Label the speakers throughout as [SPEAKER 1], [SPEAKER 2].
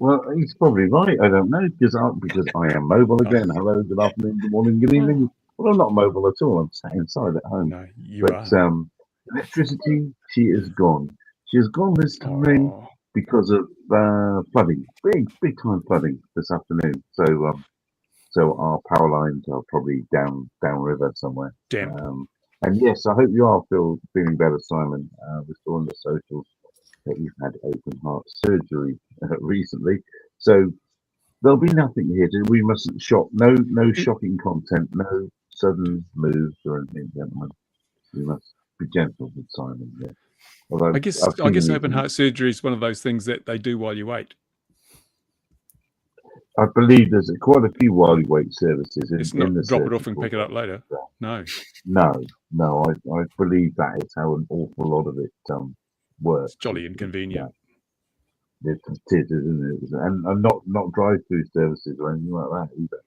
[SPEAKER 1] Well, he's probably right. I don't know because I am mobile again. Hello, good afternoon, good morning, good evening. Well, I'm not mobile at all. I'm sat inside at home.
[SPEAKER 2] No, you
[SPEAKER 1] But
[SPEAKER 2] are.
[SPEAKER 1] electricity, she is gone. She has gone this time
[SPEAKER 2] Oh,
[SPEAKER 1] because of flooding, big time flooding this afternoon. So our power lines are probably downriver somewhere.
[SPEAKER 2] damn.
[SPEAKER 1] And yes, I hope you are feeling better, Simon. We saw on the socials that you've had open heart surgery recently. So there'll be nothing here. We mustn't shock. No shocking content. No sudden moves or anything, gentlemen. We must be gentle with Simon. Yeah. Although
[SPEAKER 2] I guess
[SPEAKER 1] I've seen him
[SPEAKER 2] open heart surgery is one of those things that they do while you wait.
[SPEAKER 1] I believe there's quite a few while you wait services in,
[SPEAKER 2] It's not
[SPEAKER 1] in the
[SPEAKER 2] drop it off and
[SPEAKER 1] surgical
[SPEAKER 2] pick it up later. No.
[SPEAKER 1] No. I believe that is how an awful lot of it works.
[SPEAKER 2] It's jolly inconvenient.
[SPEAKER 1] It is, isn't it? And not drive-through services or anything like that either.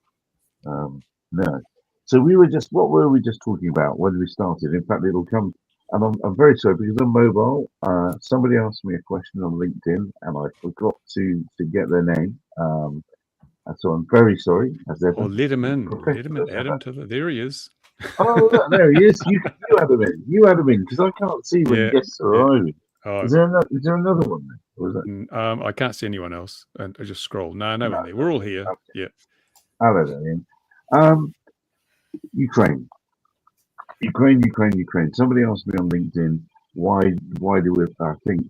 [SPEAKER 1] No. So what were we just talking about when we started? In fact, it'll come, and I'm very sorry because I'm mobile. Somebody asked me a question on LinkedIn, and I forgot to get their name. So I'm very sorry. As ever,
[SPEAKER 2] Or let him in. Add him to the. There he is.
[SPEAKER 1] Oh, look, there he is. You had him in. You had him in because I can't see when guests are arriving.
[SPEAKER 2] Oh,
[SPEAKER 1] is there another one there? Or is that...
[SPEAKER 2] I can't see anyone else. And I just scroll. No one there. We're all here.
[SPEAKER 1] Okay.
[SPEAKER 2] Yeah.
[SPEAKER 1] Hello there, Ian. Ukraine. Somebody asked me on LinkedIn why do we? I think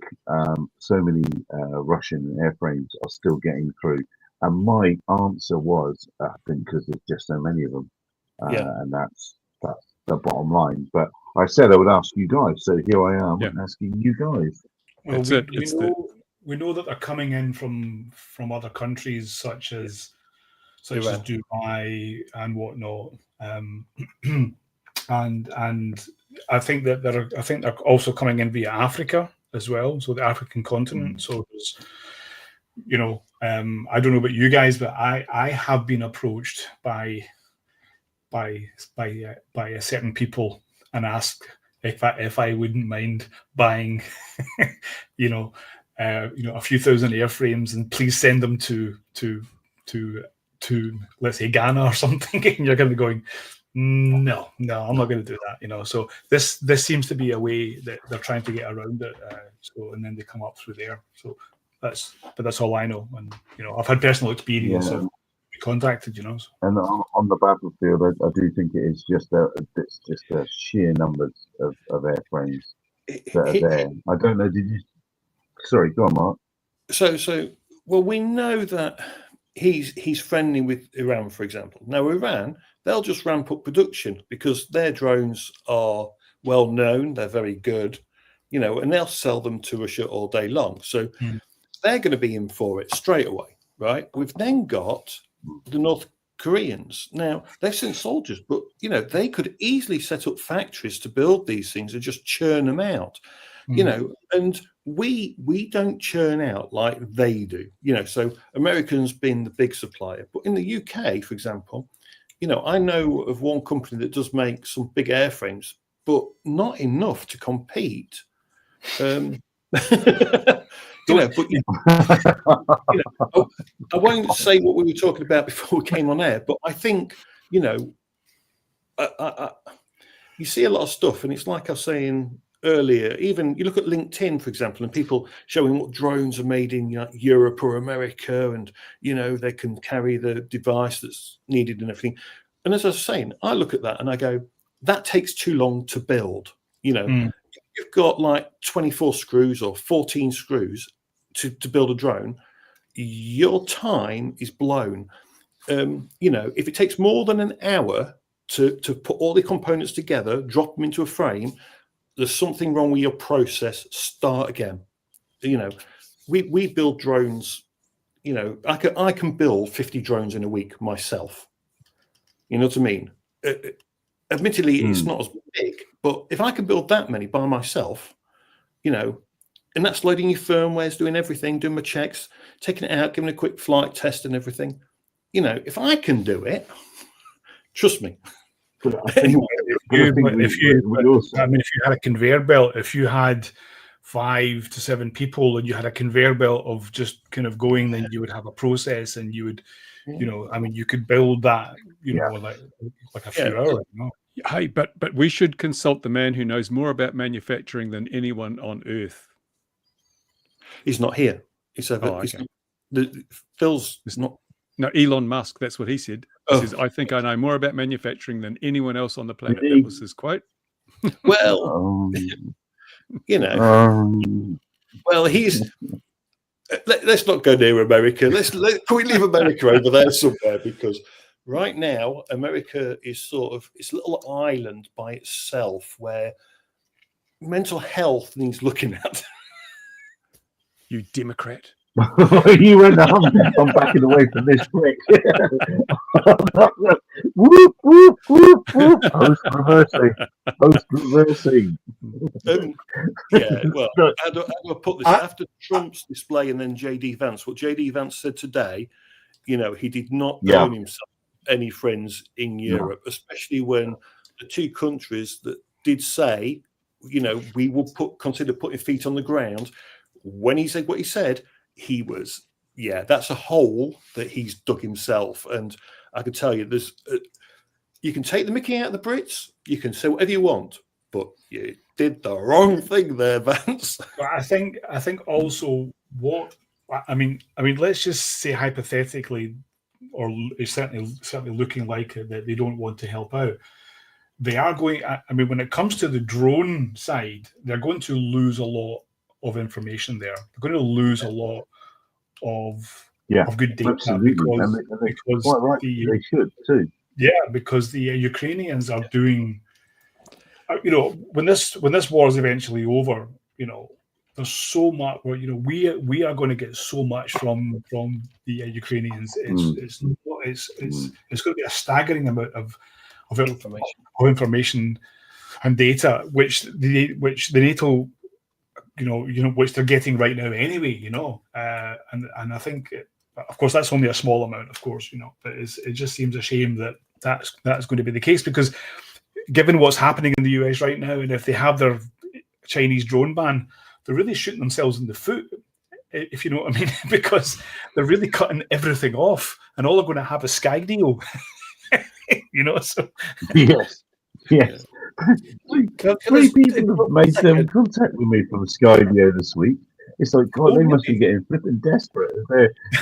[SPEAKER 1] so many Russian airframes are still getting through, and my answer was I think because there's just so many of them, and that's the bottom line. But I said I would ask you guys, so here I am asking you guys.
[SPEAKER 3] Well, we know that they're coming in from other countries such as Dubai and whatnot, and I think that they're also coming in via Africa as well, so the African continent. So there's, I don't know about you guys, but I have been approached by certain people and asked if I wouldn't mind buying, a few thousand airframes and please send them to let's say Ghana or something. And you're going to be going, no, I'm not going to do that. So this seems to be a way that they're trying to get around it. And then they come up through there. So that's all I know. And I've had personal experience of contacted. So.
[SPEAKER 1] And on the battlefield, I do think it's just a sheer numbers of airframes that are there. I don't know. Did you? Sorry, go on, Mark.
[SPEAKER 4] So well, we know that he's friendly with Iran, for example. Now, Iran, they'll just ramp up production because their drones are well known. They're very good, and they'll sell them to Russia all day long. So they're going to be in for it straight away, right? We've then got the North Koreans. Now, they've sent soldiers, but, they could easily set up factories to build these things and just churn them out, and we don't churn out like they do, so Americans being the big supplier. But in the UK, for example, I know of one company that does make some big airframes, but not enough to compete. I won't say what we were talking about before we came on air, but I think, you see a lot of stuff, and it's like I was saying earlier, even you look at LinkedIn, for example, and people showing what drones are made in Europe or America, and, they can carry the device that's needed and everything. And as I was saying, I look at that and I go, that takes too long to build. You've got like 24 screws or 14 screws to build a drone. Your time is blown. If it takes more than an hour to put all the components together, drop them into a frame, there's something wrong with your process. Start again. We build drones. I can build 50 drones in a week myself. You know what I mean? Admittedly, it's not as big, but if I can build that many by myself, and that's loading your firmwares, doing everything, doing my checks, taking it out, giving a quick flight test and everything. If I can do it, trust me.
[SPEAKER 3] If you had a conveyor belt, if you had 5 to 7 people, and you had a conveyor belt of just kind of going, then you would have a process, and you would, I mean, you could build that, like a few hours.
[SPEAKER 2] Hey, but we should consult the man who knows more about manufacturing than anyone on Earth.
[SPEAKER 4] He's not here. He's over.
[SPEAKER 2] Okay.
[SPEAKER 4] Phil's not.
[SPEAKER 2] No, Elon Musk. That's what he said. He says, "I think I know more about manufacturing than anyone else on the planet." That was his quote.
[SPEAKER 4] Well, well, he's. Let's not go near America. Can we leave America over there somewhere? Because right now, America is sort of it's a little island by itself where mental health needs looking at.
[SPEAKER 2] You Democrat.
[SPEAKER 1] You went, I'm backing away from this quick. Whoop, whoop, whoop, whoop. Post reversing.
[SPEAKER 4] Yeah, well, how do I put this? After Trump's display and then JD Vance, what JD Vance said today, he did not earn himself any friends in Europe, especially when the two countries that did say, we will consider putting feet on the ground. When he said what he said, he was, that's a hole that he's dug himself. And I can tell you, you can take the mickey out of the Brits, you can say whatever you want, but you did the wrong thing there, Vance.
[SPEAKER 3] But I think also I mean, let's just say hypothetically, or it's certainly looking like it, that they don't want to help out. They are going. I mean, when it comes to the drone side, they're going to lose a lot of information there. They're going to lose a lot of good data.
[SPEAKER 1] Absolutely.
[SPEAKER 3] because
[SPEAKER 1] quite right. They should too. Yeah,
[SPEAKER 3] because the Ukrainians are doing. When this war is eventually over, there's so much. We are going to get so much from the Ukrainians. It's going to be a staggering amount of information and data, which the NATO. Which they're getting right now anyway, and I think, of course, that's only a small amount, of course, but it just seems a shame that's going to be the case, because given what's happening in the US right now, and if they have their Chinese drone ban, they're really shooting themselves in the foot, if you know what I mean, because they're really cutting everything off, and all they're going to have is Skydio, so.
[SPEAKER 1] Yes. Three people have made contact with me from Skydio this week. It's like, God, they must be getting flipping desperate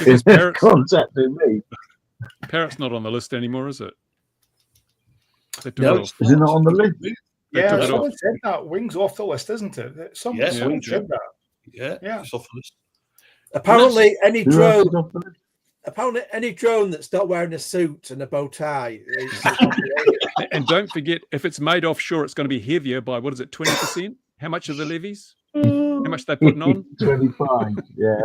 [SPEAKER 1] if they're contacting me.
[SPEAKER 2] Parrot's not on the list anymore, is it?
[SPEAKER 1] No, is it not on the list?
[SPEAKER 3] Yeah, someone said that. Wings off the list, isn't it? Someone said that.
[SPEAKER 4] Yeah, it's off the list.
[SPEAKER 5] Apparently, any drone that's not wearing a suit and a bow tie.
[SPEAKER 2] And don't forget, if it's made offshore, it's going to be heavier by, 20%? How much are the levies? How much they're putting on?
[SPEAKER 1] 25, yeah.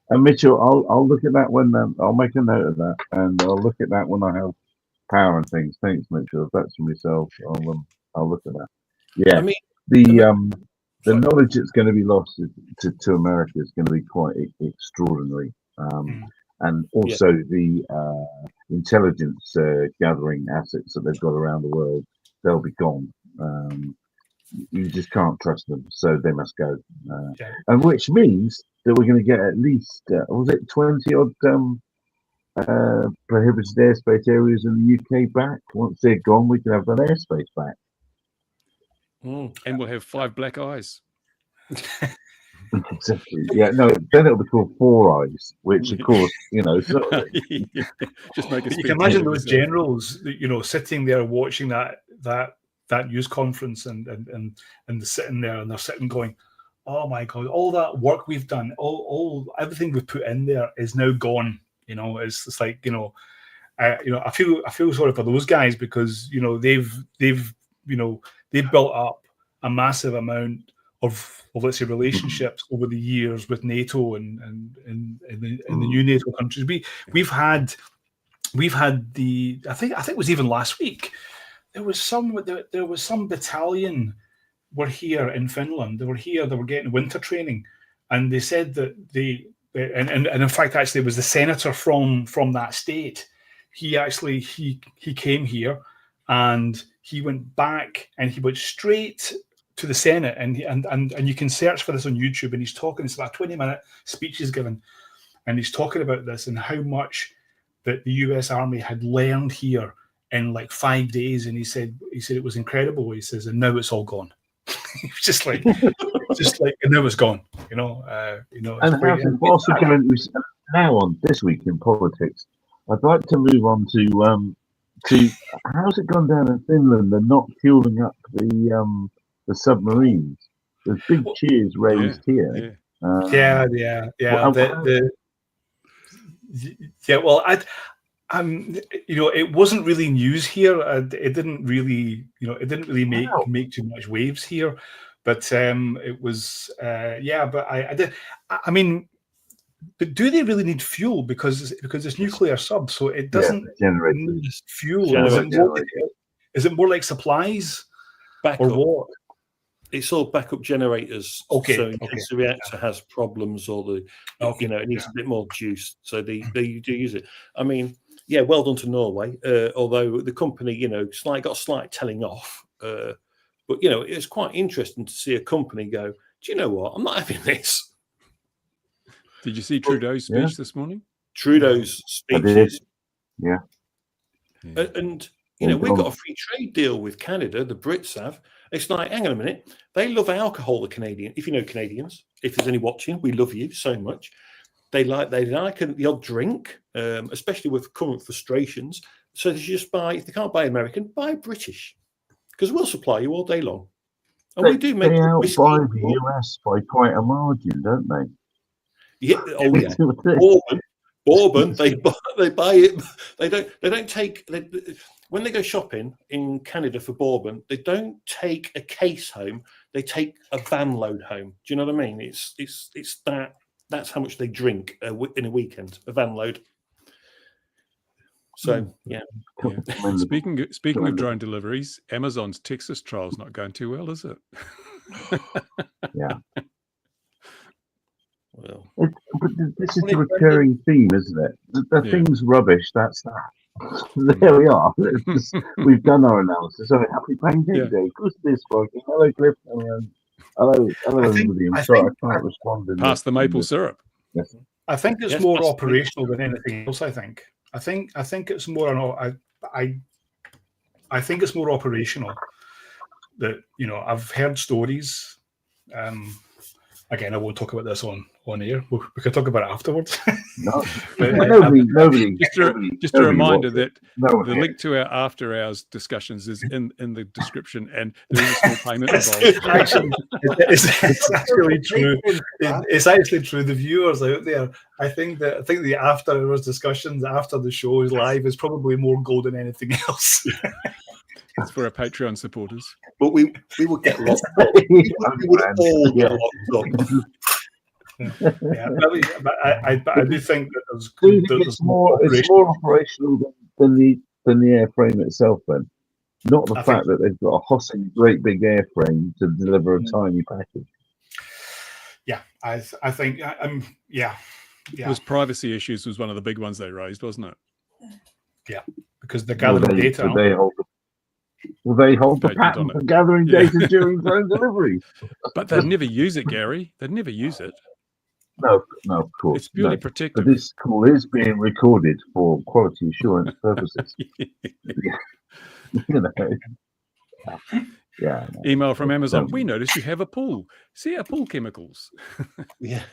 [SPEAKER 1] And Mitchell, I'll look at that when I'll make a note of that, and I'll look at that when I have power and things. Thanks, Mitchell. If that's for myself, I'll look at that. Yeah, the knowledge that's going to be lost to America is going to be quite extraordinary. And also the intelligence gathering assets that they've got around the world, they'll be gone. You just can't trust them, so they must go. And which means that we're going to get at least, 20 odd prohibited airspace areas in the UK back. Once they're gone, we can have that airspace back.
[SPEAKER 2] And we'll have 5 black eyes.
[SPEAKER 1] Exactly. Yeah, no, then it'll be called Four Eyes, which of course,
[SPEAKER 2] just make
[SPEAKER 3] you can imagine those generals, sitting there watching that news conference and they're sitting there and they're sitting going, oh my God, all that work we've done, all everything we've put in there is now gone. It's like, I feel sorry for those guys, because they've built up a massive amount of let's say relationships over the years with NATO and the new NATO countries. We've had the I think it was even last week there was some battalion were here in Finland. They were here. They were getting winter training, and they said that and in fact actually it was the senator from that state. He came here and he went back and he went straight to the Senate, and you can search for this on YouTube, and he's talking. It's about a 20-minute speech he's given, and he's talking about this and how much that the U.S. Army had learned here in like 5 days, and he said it was incredible. He says, and now it's all gone. It's just like and now it's gone. You know.
[SPEAKER 1] And whilst we're going now on this week in politics, I'd like to move on to how's it gone down in Finland? They're not fueling up the submarines. There's big cheers raised here.
[SPEAKER 3] Yeah. Well, it wasn't really news here. It didn't really make too much waves here, but it was But I did. I mean, but do they really need fuel because it's nuclear sub, so it doesn't need fuel? Is it more like supplies or what?
[SPEAKER 4] It's all backup generators.
[SPEAKER 3] Okay.
[SPEAKER 4] So in case the reactor has problems or it needs a bit more juice, so they do use it. I mean, well done to Norway. Although the company, got a slight telling off. But it's quite interesting to see a company go, do you know what? I'm not having this.
[SPEAKER 2] Did you see Trudeau's speech this morning?
[SPEAKER 4] Trudeau's speeches.
[SPEAKER 1] Yeah.
[SPEAKER 4] And we've got a free trade deal with Canada. The Brits have. It's like, hang on a minute. They love alcohol, the Canadians. If you know Canadians, if there's any watching, we love you so much. They like the odd drink, especially with current frustrations. So they just buy. If they can't buy American, buy British, because we'll supply you all day long. And we do make.
[SPEAKER 1] They outbuy the US by quite a margin, don't they?
[SPEAKER 4] Yeah. Oh yeah. Bourbon. They buy it. They don't take. When they go shopping in Canada for bourbon, they don't take a case home. They take a van load home. Do you know what I mean? It's that. That's how much they drink in a weekend. A van load. So yeah.
[SPEAKER 2] Speaking of drone deliveries, Amazon's Texas trial's not going too well, is it?
[SPEAKER 1] Yeah.
[SPEAKER 4] Well,
[SPEAKER 1] but this is a recurring theme, isn't it? The thing's rubbish. That's that. There we are. We've done our analysis. So happy Pancake Day. Who's this working? Hello, Cliff. Hello, everybody. I'm sorry, I can't respond.
[SPEAKER 2] Pass the maple syrup.
[SPEAKER 1] Yes.
[SPEAKER 3] I think it's more operational than anything else. I think it's more. I think it's more operational. That I've heard stories. Again, I won't talk about this on air. We can talk about it afterwards.
[SPEAKER 1] No,
[SPEAKER 2] but,
[SPEAKER 1] nobody.
[SPEAKER 2] Just a reminder that the link to our after hours discussions is in the description, and there is a small payment involved.
[SPEAKER 3] It's actually true. It's actually true. The viewers out there, I think the after hours discussions after the show is live is probably more gold than anything else.
[SPEAKER 2] It's for our Patreon supporters.
[SPEAKER 4] But we would get locked up. We would all get locked up.
[SPEAKER 3] But I do think that
[SPEAKER 1] it's more operational than the airframe itself. Then, not the fact that they've got a Hossing great big airframe to deliver a tiny package.
[SPEAKER 3] Yeah, I think yeah.
[SPEAKER 2] It was privacy issues was one of the big ones they raised, wasn't it?
[SPEAKER 3] Yeah, because they're gathering data.
[SPEAKER 1] They hold the patent for gathering data during drone delivery.
[SPEAKER 2] But they'd never use it, Gary. They'd never use it.
[SPEAKER 1] No, of course.
[SPEAKER 2] It's purely protective.
[SPEAKER 1] But this call is being recorded for quality assurance purposes. Yeah.
[SPEAKER 2] Email from Amazon. We noticed you have a pool. See our pool chemicals.
[SPEAKER 1] Yeah,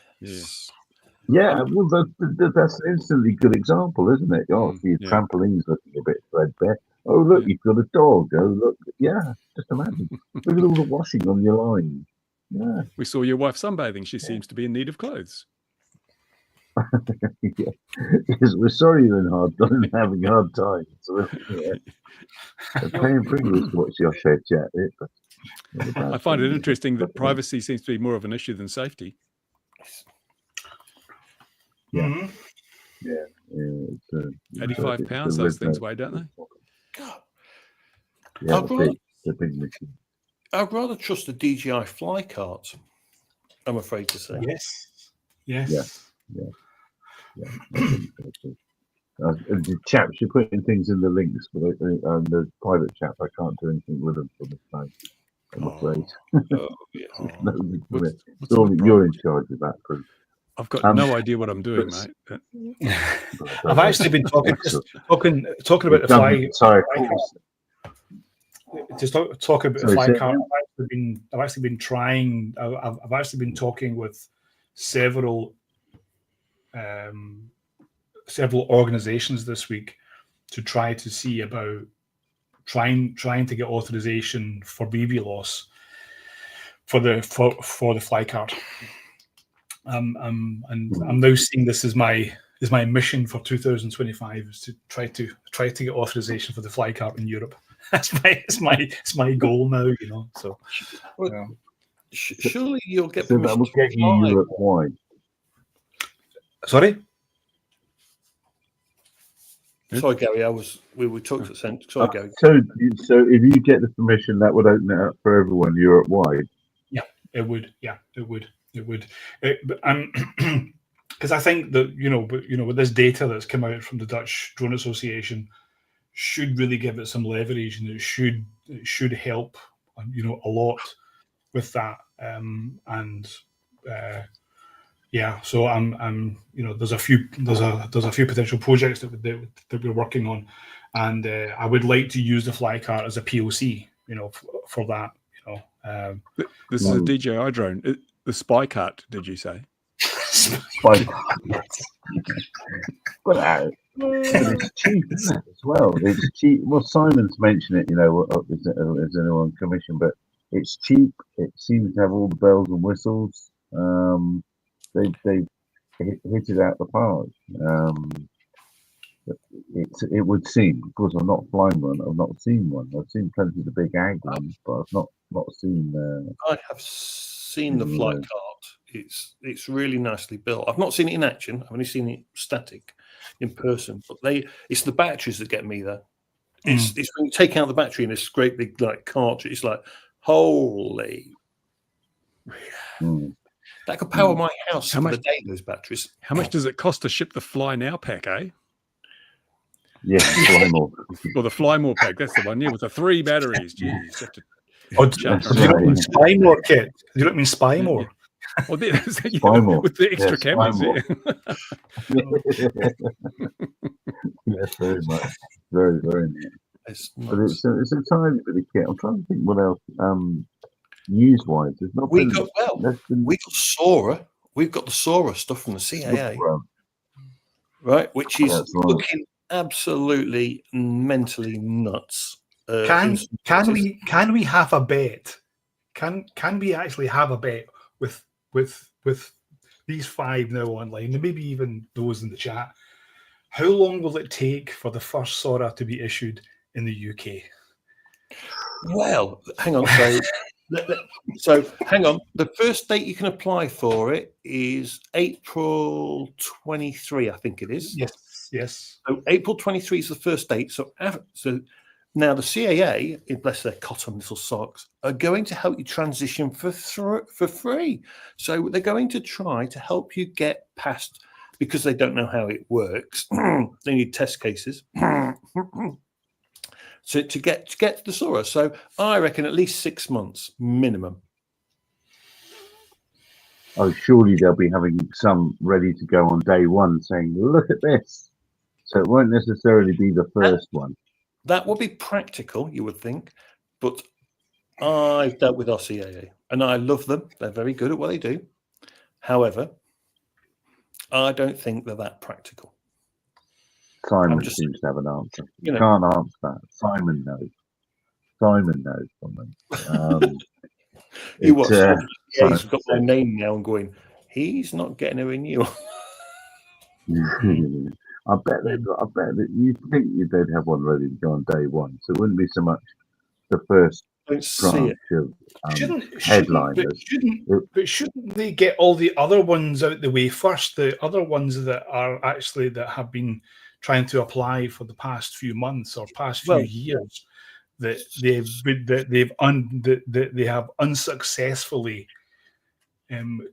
[SPEAKER 1] well, that's an instantly good example, isn't it? Oh, your trampoline's looking a bit threadbare. Oh, look, you've got a dog. Oh, look. Yeah, just imagine. Look at all the washing on your line. Yeah.
[SPEAKER 2] We saw your wife sunbathing. She seems to be in need of clothes.
[SPEAKER 1] Yes, we're sorry you're having a hard time. So, paying pretty to watch your share chat.
[SPEAKER 2] I find it interesting that privacy seems to be more of an issue than safety.
[SPEAKER 1] Yeah.
[SPEAKER 3] Mm-hmm.
[SPEAKER 1] Yeah.
[SPEAKER 2] £85, those things weigh, don't they?
[SPEAKER 4] God.
[SPEAKER 1] Yeah, the big machine.
[SPEAKER 4] I'd rather trust the DJI fly cart, I'm afraid to say.
[SPEAKER 3] Yes.
[SPEAKER 1] The chaps, you're putting things in the links, but the private chat, I can't do anything with them for this time. I'm afraid.
[SPEAKER 4] Oh, yeah.
[SPEAKER 1] No, we do it.
[SPEAKER 2] What's the problem?
[SPEAKER 1] You're in charge of that, Bruce.
[SPEAKER 2] I've got
[SPEAKER 1] Um,
[SPEAKER 2] no idea what I'm doing,
[SPEAKER 1] but-
[SPEAKER 2] mate.
[SPEAKER 3] I've actually been talking about the fly.
[SPEAKER 1] Sorry.
[SPEAKER 3] Just talking about the
[SPEAKER 1] Sorry,
[SPEAKER 3] fly
[SPEAKER 1] say
[SPEAKER 3] cart.
[SPEAKER 1] again?
[SPEAKER 3] I've actually been trying. I've actually been talking with several organizations this week to try to see about trying to get authorization for BVLOS for the fly cart. And I'm now seeing this as my mission for 2025 is to try to get authorization for the fly cart in Europe. It's my goal now, you know. So yeah.
[SPEAKER 4] Surely you'll get
[SPEAKER 1] So that
[SPEAKER 4] permission
[SPEAKER 1] will
[SPEAKER 4] to
[SPEAKER 1] get you
[SPEAKER 4] fly.
[SPEAKER 1] Europe wide.
[SPEAKER 3] Sorry.
[SPEAKER 4] Sorry, Gary. We were talking to Sorry, Gary.
[SPEAKER 1] So if you get the permission, that would open it up for everyone Europe wide.
[SPEAKER 3] It would, yeah, it would. Because I think that with this data that's come out from the Dutch Drone Association, should really give it some leverage, and it should help, a lot with that. So I'm there's a few potential projects that we're working on, and I would like to use the fly cart as a POC, for that.
[SPEAKER 2] This is a DJI drone. The spy cart, did you say?
[SPEAKER 1] But it's cheap, isn't it, as well? It's cheap. Well, Simon's mentioned it, is anyone commissioned, but it's cheap. It seems to have all the bells and whistles. They hit it out the park. It would seem, of course, I'm not flying one. I've not seen one. I've seen plenty of the big ag ones, but I've not seen.
[SPEAKER 4] I have seen the fly cart. It's really nicely built. I've not seen it in action. I've only seen it static in person. But it's the batteries that get me there. It's when you take out the battery in this great big cart. It's like, holy. That could power my house for the day, those batteries.
[SPEAKER 2] How much does it cost to ship the Fly Now pack, eh?
[SPEAKER 1] Yeah, Fly More.
[SPEAKER 2] Well, the Fly More pack, that's the one. Yeah, with the 3 batteries. Jeez.
[SPEAKER 3] Do you not mean Spy More kit? Do you not mean Spy More?
[SPEAKER 2] Well,
[SPEAKER 1] Spy More.
[SPEAKER 2] with the extra
[SPEAKER 1] Spy
[SPEAKER 2] cameras.
[SPEAKER 1] Yes, very much. Very, very neat. But it's a tiny bit of kit. I'm trying to think what else. News-wise, there's not.
[SPEAKER 4] We got Sora. We've got the Sora stuff from the CAA, right? Which is looking absolutely mentally nuts.
[SPEAKER 3] Can we have a bet? Can we actually have a bet with these 5 now online, and maybe even those in the chat? How long will it take for the first Sora to be issued in the UK?
[SPEAKER 4] Well, hang on. So hang on. The first date you can apply for it is April 23, I think it is.
[SPEAKER 3] Yes.
[SPEAKER 4] So April 23 is the first date. So now the CAA, bless their cotton little socks, are going to help you transition for free. So they're going to try to help you get past, because they don't know how it works. They need test cases. So to get to the Sora. So I reckon at least 6 months minimum.
[SPEAKER 1] Oh, surely they'll be having some ready to go on day one, saying, "Look at this." So it won't necessarily be the first one.
[SPEAKER 4] That would be practical, you would think, but I've dealt with our CAA and I love them. They're very good at what they do. However, I don't think they're that practical.
[SPEAKER 1] Simon seems to have an answer. You can't answer that. Simon knows. Simon knows something.
[SPEAKER 4] He's got my name now and going, he's not getting a renewal.
[SPEAKER 1] I bet that you think they'd have one ready to go on day one, so it wouldn't be so much the first tranche of headliners.
[SPEAKER 3] But shouldn't they get all the other ones out the way first? The other ones that are actually that have been trying to apply for the past few months or past few years, that they have unsuccessfully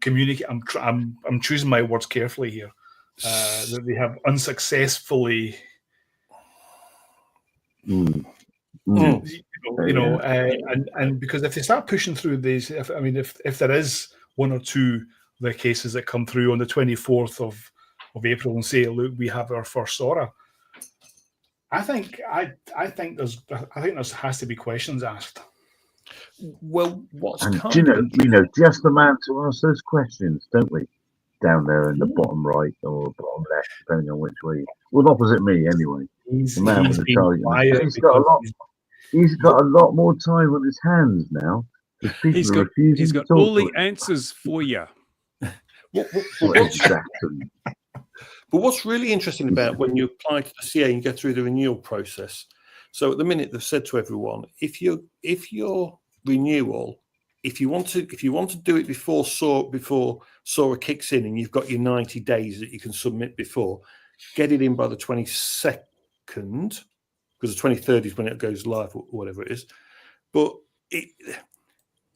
[SPEAKER 3] communicate. I'm choosing my words carefully here. That they have unsuccessfully And because if they start pushing through these, if there is one or two of the cases that come through on the 24th of April and say, look, we have our first Sora, I think there has to be questions asked.
[SPEAKER 4] Well, what's
[SPEAKER 1] And
[SPEAKER 4] kind
[SPEAKER 1] do
[SPEAKER 4] of
[SPEAKER 1] you know just the man to ask those questions, don't we? Down there in the bottom right or bottom left, depending on which way. Well, opposite me anyway. The man with the
[SPEAKER 3] being
[SPEAKER 1] target.
[SPEAKER 3] quiet
[SPEAKER 1] He's got a lot.
[SPEAKER 3] because
[SPEAKER 1] He's got a lot more time on his hands now. Because people
[SPEAKER 2] He's
[SPEAKER 1] are
[SPEAKER 2] got
[SPEAKER 1] refusing
[SPEAKER 2] he's
[SPEAKER 1] to
[SPEAKER 2] got
[SPEAKER 1] talk
[SPEAKER 2] all
[SPEAKER 1] to
[SPEAKER 2] the
[SPEAKER 1] him.
[SPEAKER 2] answers for you.
[SPEAKER 1] Exactly.
[SPEAKER 4] But what's really interesting about when you apply to the CA and go through the renewal process, so at the minute they've said to everyone, if your renewal, if you want to do it before Sora kicks in and you've got your 90 days that you can submit before, get it in by the 22nd, because the 23rd is when it goes live or whatever it is. But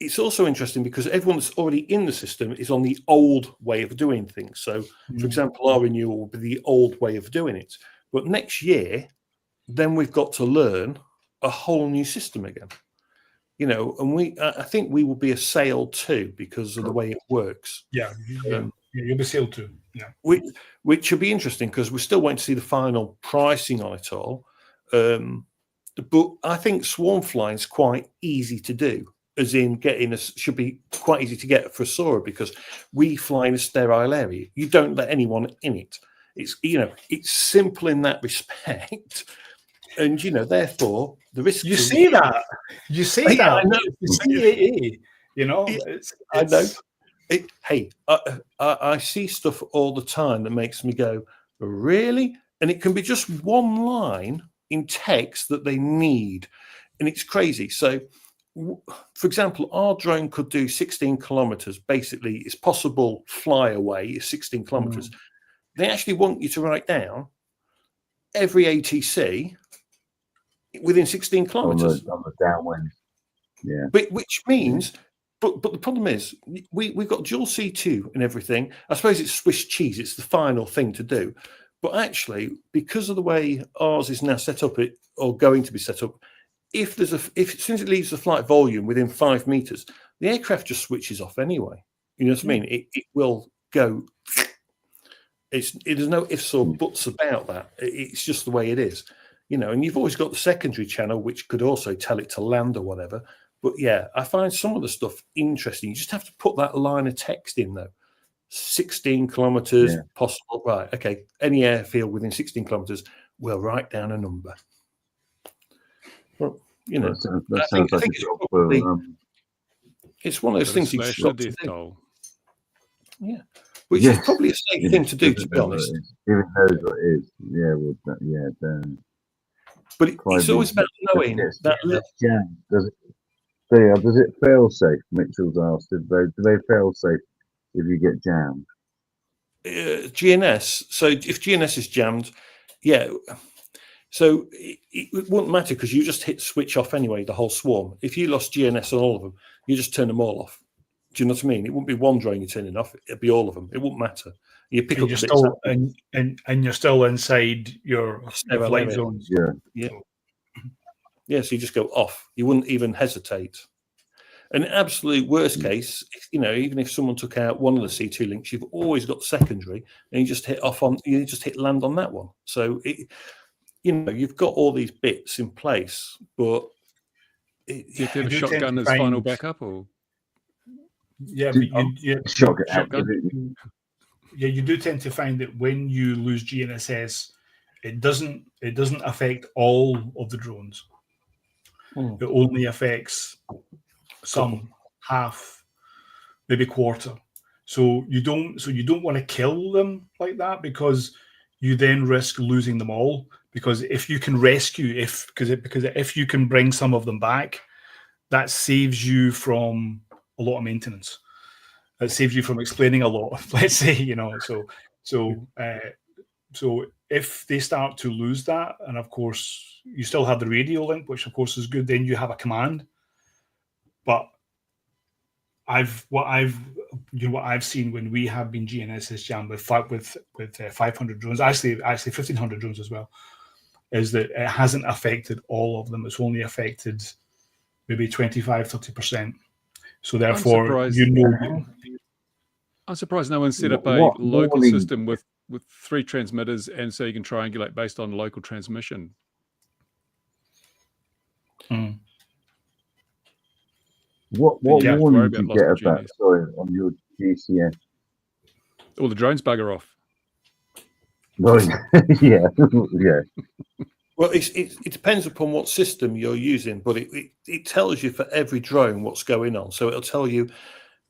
[SPEAKER 4] it's also interesting because everyone that's already in the system is on the old way of doing things. So, for example, our renewal will be the old way of doing it. But next year, then we've got to learn a whole new system again. You know, and I think we will be a sale too because of the way it works.
[SPEAKER 3] you'll be sailed too. Yeah,
[SPEAKER 4] which will be interesting because we're still waiting to see the final pricing on it all. But I think swarm flying is quite easy to do, as in should be quite easy to get for Sora because we fly in a sterile area. You don't let anyone in it. It's simple in that respect. And therefore the risk.
[SPEAKER 3] You say that.
[SPEAKER 4] I know.
[SPEAKER 3] The CAA.
[SPEAKER 4] I know. Hey, I see stuff all the time that makes me go, really? And it can be just one line in text that they need, and it's crazy. So, for example, our drone could do 16 kilometers. Basically, it's possible fly away is 16 kilometers. They actually want you to write down every ATC within 16 kilometers
[SPEAKER 1] On the downwind. Yeah.
[SPEAKER 4] But which means, but the problem is, we've got dual C2 and everything. I suppose it's Swiss cheese. It's the final thing to do. But actually, because of the way ours is now set up, or going to be set up, if as soon as it leaves the flight volume within 5 meters, the aircraft just switches off anyway. You know what I mean? It will go. There's no ifs or buts about that. It's just the way it is. And you've always got the secondary channel, which could also tell it to land or whatever. But yeah, I find some of the stuff interesting. You just have to put that line of text in, though. 16 kilometers possible. Right. Okay. Any airfield within 16 kilometers, we'll write down a number. Well,
[SPEAKER 1] that sounds like a job for,
[SPEAKER 4] it's one of those things you just got to do.
[SPEAKER 2] Goal.
[SPEAKER 4] Yeah. Which is probably a safe thing to do, to be honest.
[SPEAKER 1] If it knows what it is. Yeah. Well, then.
[SPEAKER 4] But it's always about knowing that.
[SPEAKER 1] Does it fail safe? Mitchell's asked. Do they fail safe if you get jammed?
[SPEAKER 4] GNS. So if GNS is jammed, so it wouldn't matter because you just hit switch off anyway, the whole swarm. If you lost GNS on all of them, you just turn them all off. Do you know what I mean? It wouldn't be one drone you're turning off. It'd be all of them. It wouldn't matter. You pick up
[SPEAKER 3] you're still, and you're still inside your flight zones.
[SPEAKER 4] Yeah, so you just go off. You wouldn't even hesitate. An absolute worst case, even if someone took out one of the C2 links, you've always got secondary, and you just hit land on that one. So you've got all these bits in place, but
[SPEAKER 2] do you have a shotgun as final backup, or
[SPEAKER 1] shotgun?
[SPEAKER 3] Yeah, you do tend to find that when you lose GNSS, it doesn't affect all of the drones. It only affects some, half, maybe quarter. So you don't want to kill them like that because you then risk losing them all. Because if you can rescue, because if you can bring some of them back, that saves you from a lot of maintenance. That saves you from explaining a lot. Let's say, so if they start to lose that, and of course you still have the radio link, which of course is good, then you have a command. But what I've seen when we have been GNSS jammed with 500 drones, actually 1,500 drones as well, is that it hasn't affected all of them. It's only affected maybe 25, 30%. So therefore,
[SPEAKER 2] surprised.
[SPEAKER 3] you know,
[SPEAKER 2] I'm surprised no one set up a
[SPEAKER 1] What
[SPEAKER 2] local
[SPEAKER 1] warning-
[SPEAKER 2] system with 3 transmitters, and so you can triangulate based on local transmission.
[SPEAKER 3] Mm.
[SPEAKER 1] What
[SPEAKER 2] you have to worry
[SPEAKER 1] warning did you
[SPEAKER 2] about
[SPEAKER 1] get
[SPEAKER 2] lost
[SPEAKER 1] about?
[SPEAKER 2] opportunities.
[SPEAKER 1] Sorry, on your GCS.
[SPEAKER 2] All the drones bugger off.
[SPEAKER 1] Oh, yeah, yeah.
[SPEAKER 4] Well, it depends upon what system you're using, but it tells you for every drone what's going on. So it'll tell you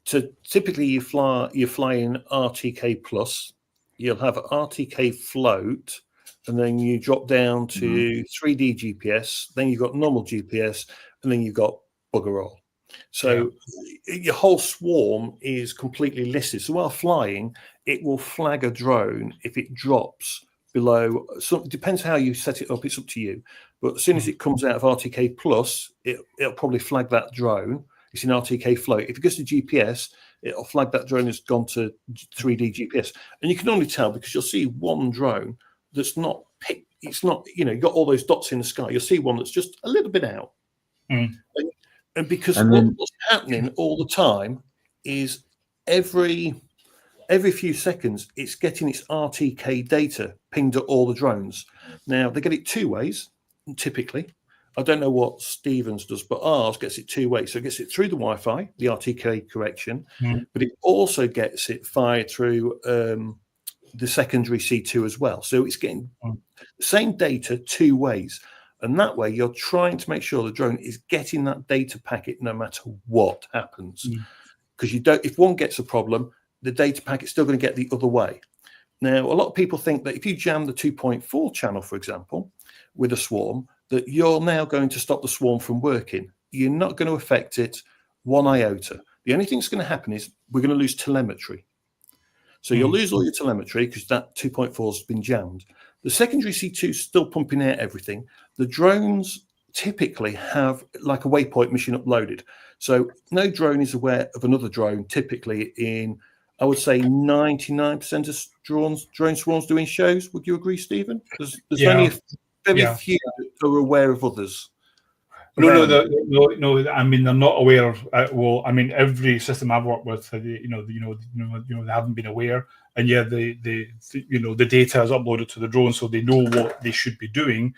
[SPEAKER 4] typically you're flying RTK plus, you'll have RTK float, and then you drop down to 3D GPS, then you've got normal GPS, and then you've got bugger all. So your whole swarm is completely listed. So while flying, it will flag a drone if it drops below. So it depends how you set it up. It's up to you. But as soon as it comes out of RTK plus, it'll probably flag that drone. It's in RTK float. If it goes to GPS, it'll flag that drone has gone to 3D GPS. And you can only tell because you'll see one drone that's not picked. It's not, you've got all those dots in the sky. You'll see one that's just a little bit out. And because what's happening all the time is every few seconds, it's getting its RTK data pinged at all the drones. Now, they get it 2 ways, typically. I don't know what Stevens does, but ours gets it 2 ways. So it gets it through the Wi-Fi, the RTK correction, but it also gets it fired through the secondary C2 as well. So it's getting the same data 2 ways. And that way, you're trying to make sure the drone is getting that data packet no matter what happens. Because if one gets a problem, the data packet's still going to get the other way. Now, a lot of people think that if you jam the 2.4 channel, for example, with a swarm, that you're now going to stop the swarm from working. You're not going to affect it 1 iota. The only thing that's going to happen is we're going to lose telemetry. So you'll lose all your telemetry because that 2.4 has been jammed. The secondary C2 is still pumping out everything. The drones typically have like a waypoint machine uploaded. So no drone is aware of another drone typically in, I would say 99% of drone swarms doing shows. Would you agree, Stephen? There's only very few that are aware of others.
[SPEAKER 3] No. I mean, they're not aware of. Well, I mean, every system I've worked with, they haven't been aware, and the data is uploaded to the drone, so they know what they should be doing.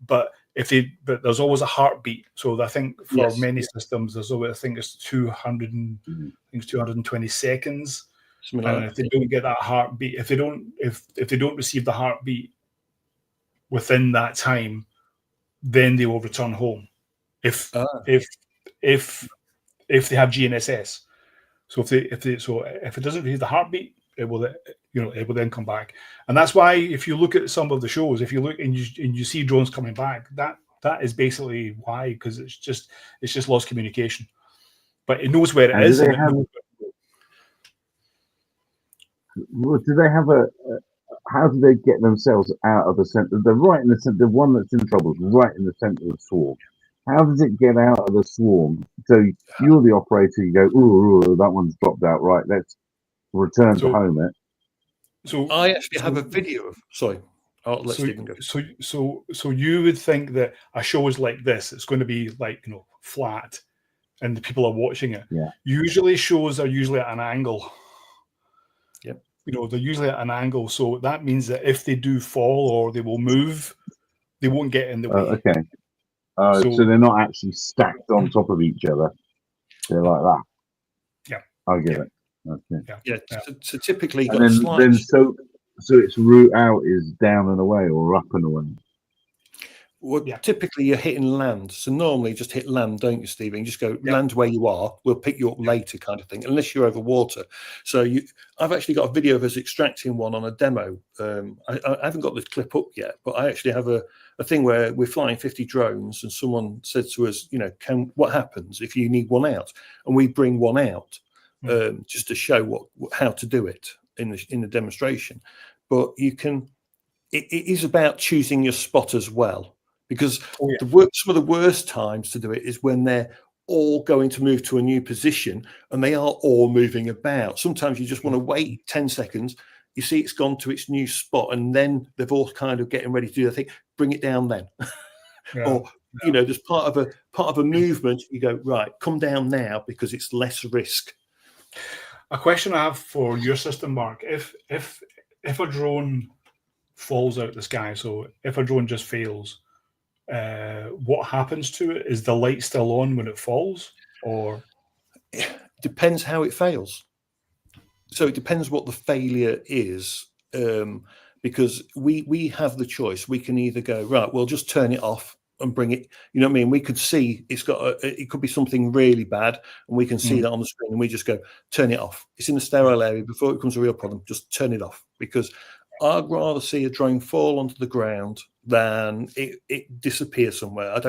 [SPEAKER 3] But there's always a heartbeat. So I think for many systems, there's always, I think it's 220 seconds. And if they don't get that heartbeat, if they don't receive the heartbeat within that time, then they will return home. If they have GNSS, so if it doesn't receive the heartbeat, it will then come back. And that's why if you look at some of the shows, if you look and you see drones coming back, that is basically why, because it's just lost communication. But it knows where it is.
[SPEAKER 1] Do they have how do they get themselves out of the center? They're right in the center. The one that's in trouble is right in the center of the swarm. How does it get out of the swarm? So you're the operator. You go, ooh, that one's dropped out. Right, let's return to home.
[SPEAKER 4] So I actually have a video of. Sorry, I'll let Stephen go.
[SPEAKER 3] So you would think that a show is like this. It's going to be like flat, and the people are watching it.
[SPEAKER 1] Yeah.
[SPEAKER 3] Usually shows are usually at an angle.
[SPEAKER 4] Yep.
[SPEAKER 3] They're usually at an angle, so that means that if they do fall or they will move, they won't get in the way.
[SPEAKER 1] Okay. So they're not actually stacked on top of each other. They're like that.
[SPEAKER 3] Yeah.
[SPEAKER 1] I get it. Okay.
[SPEAKER 4] Yeah. So typically, you've
[SPEAKER 1] and
[SPEAKER 4] got
[SPEAKER 1] then so its route out is down and away or up and away.
[SPEAKER 4] Well, typically you're hitting land. So normally just hit land, don't you, Stephen? You just go land where you are. We'll pick you up later, kind of thing, unless you're over water. So I've actually got a video of us extracting one on a demo. I haven't got the clip up yet, but I actually have a thing where we're flying 50 drones, and someone said to us, what happens if you need one out? And we bring one out just to show how to do it in the demonstration. But it is about choosing your spot as well. Because some of the worst times to do it is when they're all going to move to a new position and they are all moving about. Sometimes you just want to wait 10 seconds. You see it's gone to its new spot, and then they've all kind of getting ready to do their thing. Bring it down then. Or you know, there's part of a movement. You go, right, come down now because it's less risk.
[SPEAKER 3] A question I have for your system, Mark: if a drone falls out the sky, so if a drone just fails, what happens to it? Is the light still on when it falls, or
[SPEAKER 4] Depends how it fails. So it depends what the failure is, because we have the choice. We can either go, right, we'll just turn it off and bring it. You know what I mean? We could see it could be something really bad, and we can see that on the screen, and we just go, turn it off. It's in a sterile area. Before it becomes a real problem, just turn it off, because I'd rather see a drone fall onto the ground than it disappear somewhere. I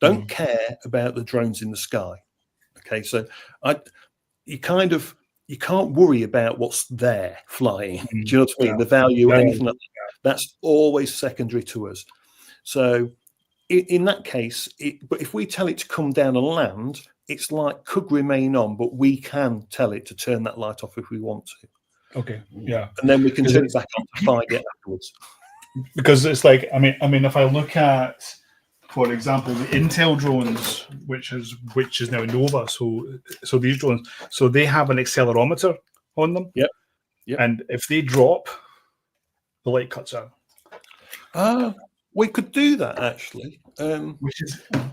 [SPEAKER 4] don't care about the drones in the sky. Okay, so you can't worry about what's there flying. Do you know what I mean? The value, anything like that, that's always secondary to us. So in that case, but if we tell it to come down and land, it's like could remain on, but we can tell it to turn that light off if we want to.
[SPEAKER 3] okay, yeah,
[SPEAKER 4] And then we can turn it back on to find it afterwards.
[SPEAKER 3] because it's like I mean, if I look at, for example, the Intel drones, which is now Nova, so these drones, so they have an accelerometer on them.
[SPEAKER 4] Yep.
[SPEAKER 3] And if they drop, the light cuts out.
[SPEAKER 4] We could do that actually.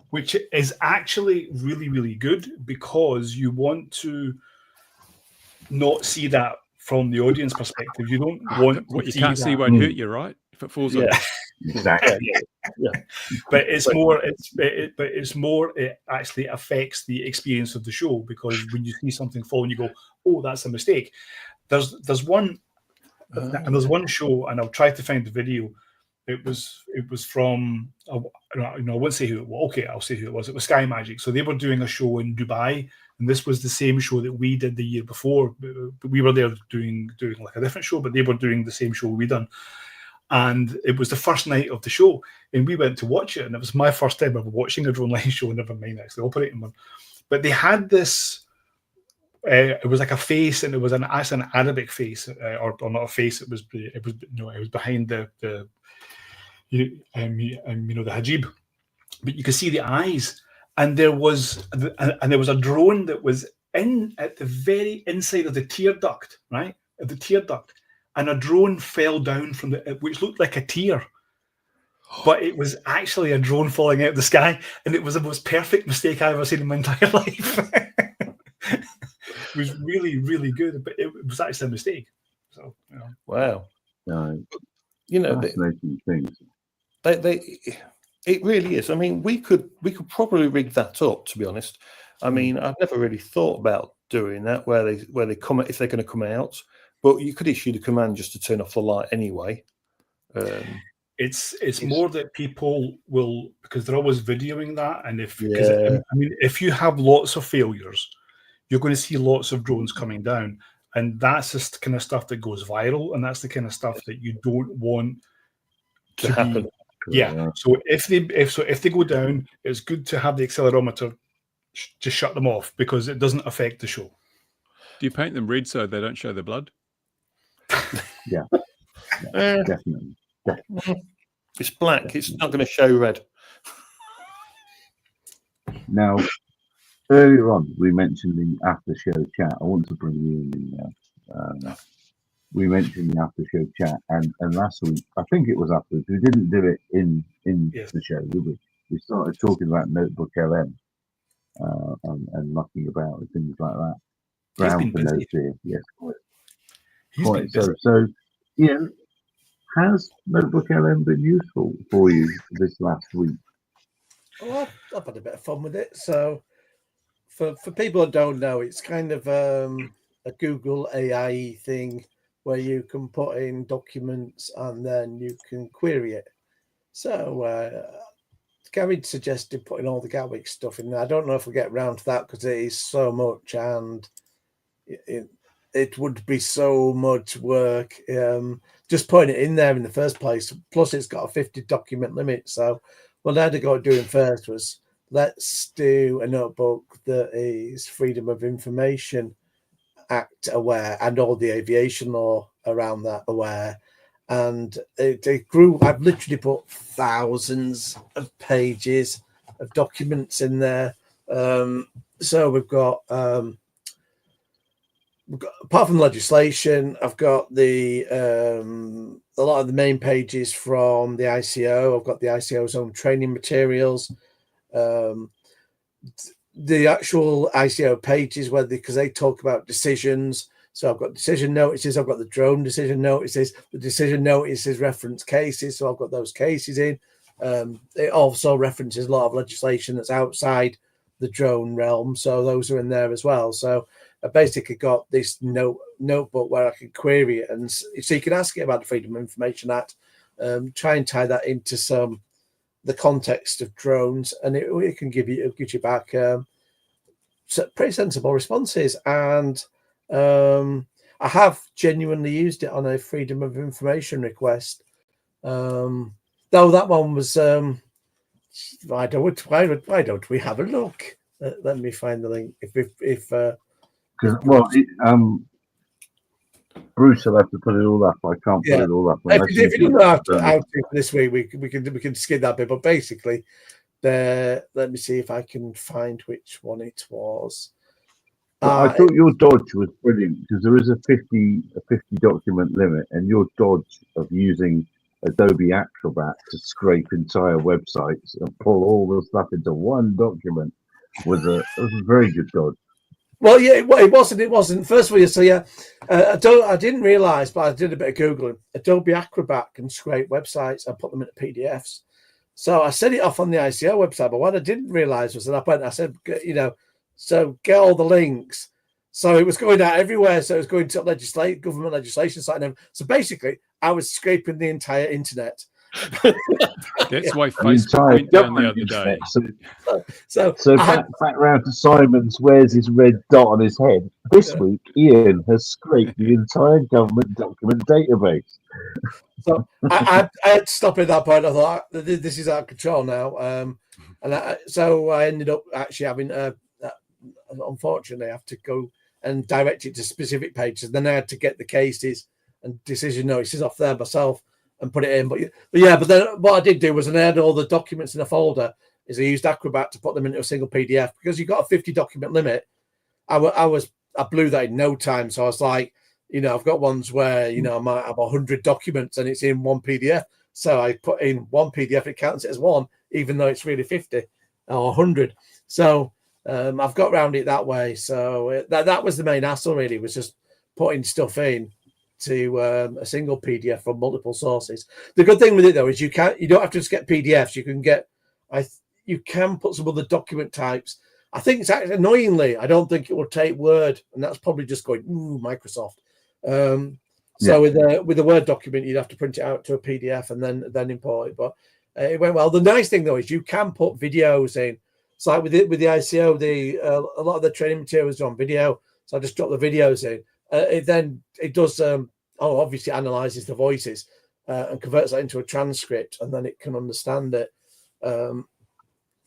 [SPEAKER 3] Which is actually really, really good, because you want to not see that from the audience perspective. You don't want
[SPEAKER 2] What
[SPEAKER 3] to
[SPEAKER 2] you
[SPEAKER 3] see
[SPEAKER 2] can't see
[SPEAKER 3] that.
[SPEAKER 2] won't hurt you, right? If it falls on
[SPEAKER 4] Yeah.
[SPEAKER 2] you.
[SPEAKER 1] Exactly.
[SPEAKER 3] But it's more it actually affects the experience of the show, because when you see something fall and you go, oh, that's a mistake. There's one show, and I'll try to find the video. It was from I won't say who it was. Okay, I'll say who it was. It was Sky Magic. So they were doing a show in Dubai, and this was the same show that we did the year before. We were there doing like a different show, but they were doing the same show we done. And it was the first night of the show, and we went to watch it, and it was my first time ever watching a drone line show, never mind actually operating one. But they had this. It was like a face, and it was an Arabic face, or not a face. It was behind the the hijab, but you could see the eyes, and there was a drone that was at the very inside of the tear duct, right? At the tear duct. And a drone fell down from which looked like a tear, but it was actually a drone falling out of the sky, and it was the most perfect mistake I've ever seen in my entire life. It was really, really good, but it was actually a mistake. So,
[SPEAKER 4] Wow.
[SPEAKER 1] You know, fascinating things.
[SPEAKER 4] It really is. I mean, we could probably rig that up, to be honest. I mean, I've never really thought about doing that where they come, if they're going to come out. But you could issue the command just to turn off the light anyway.
[SPEAKER 3] It's more that people will, because they're always videoing that, and if you have lots of failures, you're going to see lots of drones coming down, and that's the kind of stuff that goes viral, and that's the kind of stuff that you don't want to happen. Yeah. So if they go down, it's good to have the accelerometer just shut them off, because it doesn't affect the show.
[SPEAKER 2] Do you paint them red so they don't show the blood?
[SPEAKER 1] Yeah, definitely.
[SPEAKER 4] It's black. It's not going to show red.
[SPEAKER 1] Now, earlier on, we mentioned the after-show chat. I want to bring you in now. We mentioned the after-show chat, and last week, I think it was afterwards, we didn't do it in the show, did we? We started talking about Notebook LM and mucking about and things like that. Ground for no fear, yes, quite so. So, has Notebook LM been useful for you this last week?
[SPEAKER 5] Well, I've had a bit of fun with it. So, for people who don't know, it's kind of a Google AI thing where you can put in documents and then you can query it. So, Gary suggested putting all the Gatwick stuff in there. I don't know if we'll get around to that, because it is so much, and it would be so much work just putting it in there in the first place. Plus, it's got a 50 document limit. So what I had to go doing first was, let's do a notebook that is Freedom of Information Act aware and all the aviation law around that aware. and it grew. I've literally put thousands of pages of documents in there. So we've got apart from legislation, I've got a lot of the main pages from the ICO. I've got the ICO's own training materials, the actual ICO pages because they talk about decisions. So I've got decision notices. I've got the drone decision notices. The decision notices reference cases. So I've got those cases in. It also references a lot of legislation that's outside the drone realm. So those are in there as well. So I basically got this notebook where I can query it, and so you can ask it about the Freedom of Information Act, try and tie that into the context of drones, and it can give you back pretty sensible responses. And I have genuinely used it on a Freedom of Information request, though that one was why don't we have a look? Let me find the link.
[SPEAKER 1] Bruce will have to put it all up. I can't put it all up.
[SPEAKER 5] If you don't know how to this week, we can skip that bit. But basically, let me see if I can find which one it was.
[SPEAKER 1] I thought your dodge was brilliant because there is a 50 document limit, and your dodge of using Adobe Acrobat to scrape entire websites and pull all the stuff into one document was a very good dodge.
[SPEAKER 5] Well, yeah, it wasn't. First of all, so yeah, I didn't realize, but I did a bit of Googling. Adobe Acrobat can scrape websites and put them into PDFs. So I set it off on the ICO website, but what I didn't realize was that I said, so get all the links. So it was going out everywhere. So it was going to government legislation site. And so basically, I was scraping the entire internet.
[SPEAKER 2] That's why Facebook went down the other day.
[SPEAKER 1] So back round to Simon's wears his red dot on his head. This week, Ian has scraped the entire government document database.
[SPEAKER 5] So I had to stop at that point. I thought, this is out of control now. So I ended up actually having, unfortunately, I have to go and direct it to specific pages. Then I had to get the cases and decision notices off there myself and put it in. But then what I did do was, I had all the documents in a folder, is I used Acrobat to put them into a single PDF because you've got a 50 document limit. I blew that in no time. So I was like, I've got ones where, I might have 100 documents and it's in one PDF. So I put in one PDF, it counts it as one, even though it's really 50 or 100. So I've got around it that way. So that was the main hassle, really, was just putting stuff in to a single PDF from multiple sources. The good thing with it, though, is you don't have to just get PDFs. You can put some other document types. I think it's actually, annoyingly, I don't think it will take Word, and that's probably just going, ooh, Microsoft. So with a Word document, you'd have to print it out to a PDF and then import it. But it went well. The nice thing, though, is you can put videos in. So like with the ICO, a lot of the training materials are on video. So I just drop the videos in. It does obviously analyzes the voices and converts that into a transcript, and then it can understand it.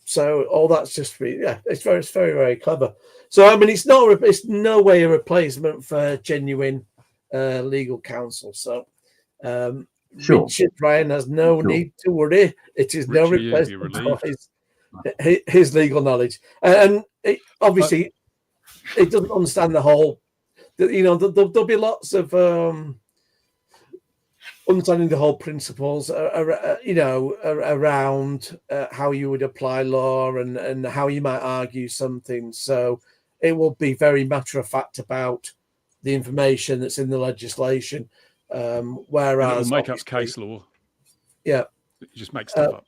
[SPEAKER 5] So all that's just it's very, very clever. So I mean, it's no way a replacement for genuine legal counsel. So
[SPEAKER 1] Sure.
[SPEAKER 5] Richard Ryan has no need to worry. It is no replacement for his legal knowledge, and obviously it doesn't understand the whole. There'll be lots of understanding the whole principles, around how you would apply law and how you might argue something. So it will be very matter of fact about the information that's in the legislation. Whereas
[SPEAKER 2] it'll make up case law.
[SPEAKER 5] Yeah,
[SPEAKER 2] you just make stuff up.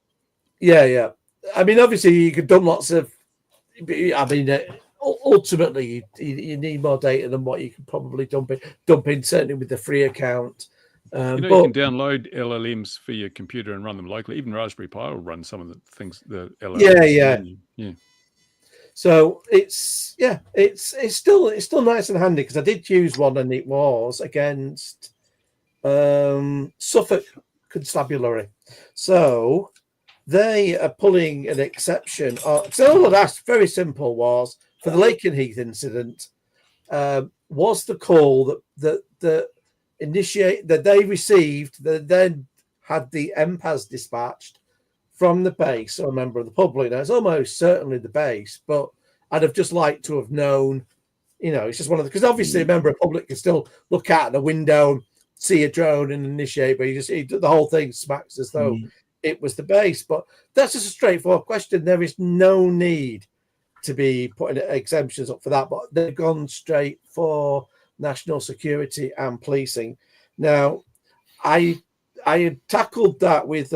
[SPEAKER 5] Yeah. I mean, obviously, you could dump lots of. I mean, ultimately, you need more data than what you can probably dump in. Certainly with the free account.
[SPEAKER 2] You can download LLMs for your computer and run them locally. Even Raspberry Pi will run some of the things. The LLMs. Yeah. So it's still nice and handy, because I did use one, and it was against Suffolk Constabulary. So they are pulling an exception. So that's very simple. Was for the Lakenheath incident, was the call that
[SPEAKER 5] that they received, that then had the MPAS dispatched from the base or a member of the public. Now, it's almost certainly the base, but I'd have just liked to have known, it's just one of the, because obviously a member of the public can still look out the window and see a drone and initiate, but the whole thing smacks as though it was the base. But that's just a straightforward question. There is no need to be putting exemptions up for that, but they've gone straight for national security and policing. Now, I had tackled that with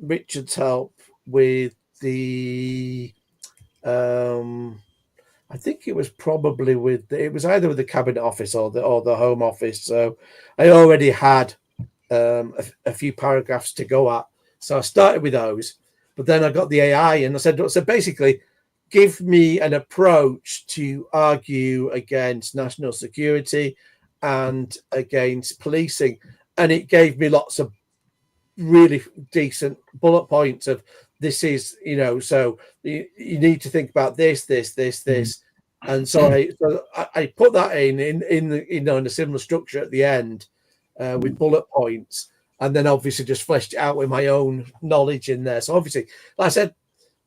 [SPEAKER 5] Richard's help with the I think it was probably it was either with the Cabinet Office or the Home Office. So I already had a few paragraphs to go at. So I started with those, but then I got the AI and I said, so basically, give me an approach to argue against national security and against policing. And it gave me lots of really decent bullet points of this is, so you need to think about this. And so I put that in a similar structure at the end with bullet points, and then obviously just fleshed it out with my own knowledge in there. So obviously, like I said,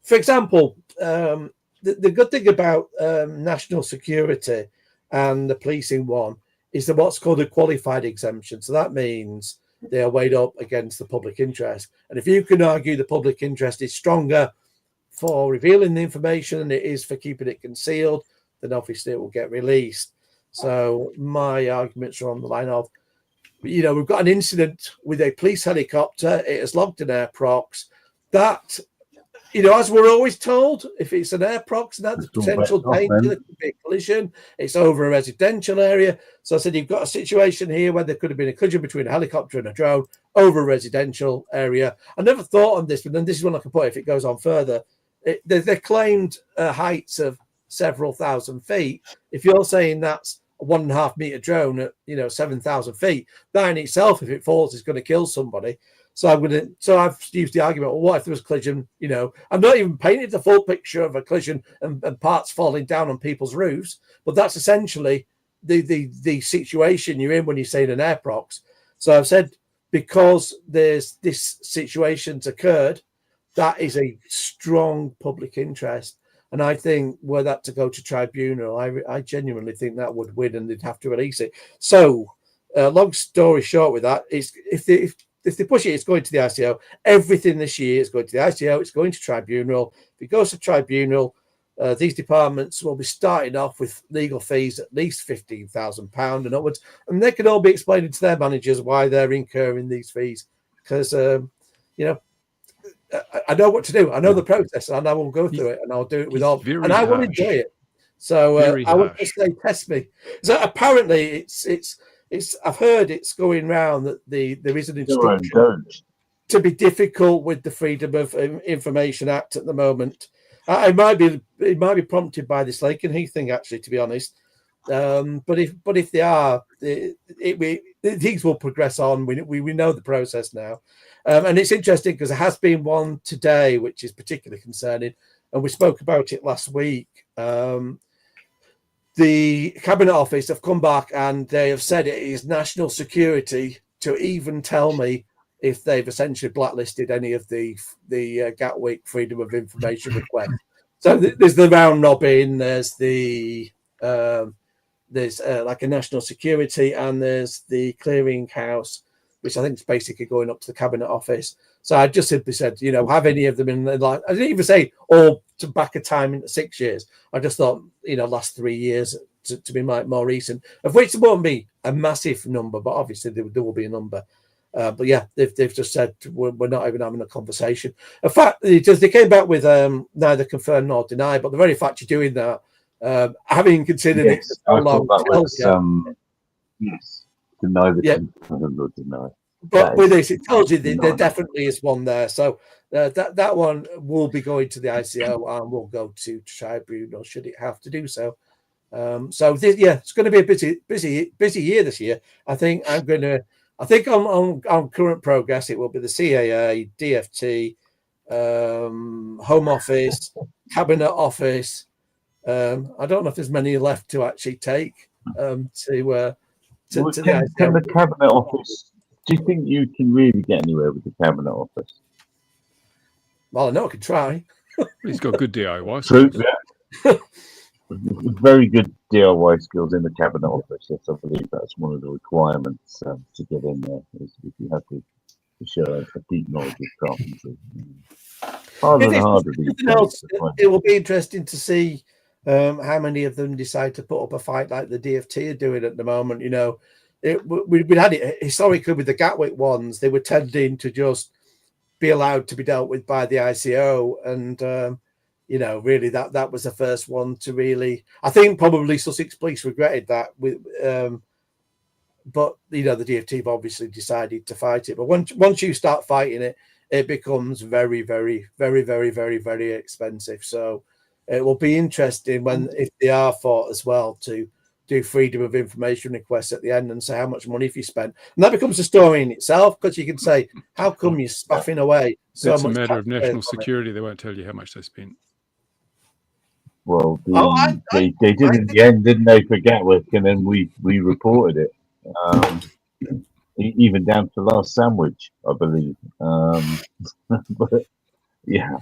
[SPEAKER 5] for example, the good thing about national security and the policing one is that what's called a qualified exemption. So that means they are weighed up against the public interest. And if you can argue the public interest is stronger for revealing the information than it is for keeping it concealed, then obviously it will get released. So my arguments are on the line of, we've got an incident with a police helicopter. It has logged an air prox. That, as we're always told, if it's an air prox, that's potential danger, there could be a collision. It's over a residential area. So I said, you've got a situation here where there could have been a collision between a helicopter and a drone over a residential area. I never thought on this, but then this is one I can put if it goes on further. They claimed heights of several thousand feet. If you're saying that's a 1.5 meter drone at 7,000 feet, that in itself, if it falls, is going to kill somebody. So I've used the argument, well, what if there was a collision? I'm not even painted the full picture of a collision and parts falling down on people's roofs, but that's essentially the situation you're in when you're saying an air prox. So I've said, because this situation's occurred, that is a strong public interest. And I think were that to go to tribunal, I genuinely think that would win and they'd have to release it. So long story short with that is if they push it, it's going to the ICO. Everything this year is going to the ICO. It's going to tribunal. If it goes to tribunal, these departments will be starting off with legal fees at least £15,000 and upwards. And they can all be explaining to their managers why they're incurring these fees. Because, I know what to do. I know the process, and I will go through it, and I'll do it with all. And I will enjoy it. So I would just say, test me. So apparently, it's. I've heard it's going round that there is an instruction to be difficult with the Freedom of Information Act at the moment. It might be prompted by this Lakenheath thing, actually, to be honest. But if they are, things will progress on. We know the process now, and it's interesting because there has been one today which is particularly concerning, and we spoke about it last week. The Cabinet Office have come back and they have said it is national security to even tell me if they've essentially blacklisted any of the Gatwick Freedom of Information requests. So there's the round robin, there's like a national security, and there's the clearinghouse, which I think is basically going up to the Cabinet Office. So I just simply said, have any of them in the line. I didn't even say all to back a time into 6 years. I just thought, last 3 years to be more recent, of which there won't be a massive number, but obviously there will be a number. But yeah, they've just said we're not even having a conversation. In fact, they came back with neither confirm nor deny, but the very fact you're doing that, having considered it for so long,
[SPEAKER 1] yes, deny the confirm nor deny.
[SPEAKER 5] But with this, it tells you that there definitely is one there. So that one will be going to the ICO and will go to tribunal should it have to do so. It's going to be a busy year this year. I think on current progress, it will be the CAA, DFT, Home Office, Cabinet Office. I don't know if there's many left to actually take to to
[SPEAKER 1] Well,
[SPEAKER 5] the
[SPEAKER 1] can
[SPEAKER 5] ICO.
[SPEAKER 1] the Cabinet Office? Do you think you can really get anywhere with the Cabinet Office?
[SPEAKER 5] Well, I know I could try.
[SPEAKER 2] He's got good DIY
[SPEAKER 1] True.
[SPEAKER 2] skills.
[SPEAKER 1] Yeah. Very good DIY skills in the Cabinet Office. Yes, I believe that's one of the requirements to get in there. Is if you have to show a deep knowledge of carpentry. Harder and harder these days.
[SPEAKER 5] It will be interesting to see how many of them decide to put up a fight like the DFT are doing at the moment. You know, we've had it historically with the Gatwick ones. They were tending to just be allowed to be dealt with by the ICO, and you know, really that was the first one to really. I think probably Sussex Police regretted that with. But you know, the DFT have obviously decided to fight it. But once you start fighting it, it becomes very, very, very, very, very, very expensive. So it will be interesting if they are fought as well to do freedom of information requests at the end and say how much money have you spent. And that becomes a story in itself, because you can say, how come you're spaffing away so
[SPEAKER 2] That's
[SPEAKER 5] much?
[SPEAKER 2] a matter of national security. They won't tell you how much they spent.
[SPEAKER 1] Well, they did in the end, didn't they, for Gatwick, and then we reported it. Even down to last sandwich, I believe. But yeah,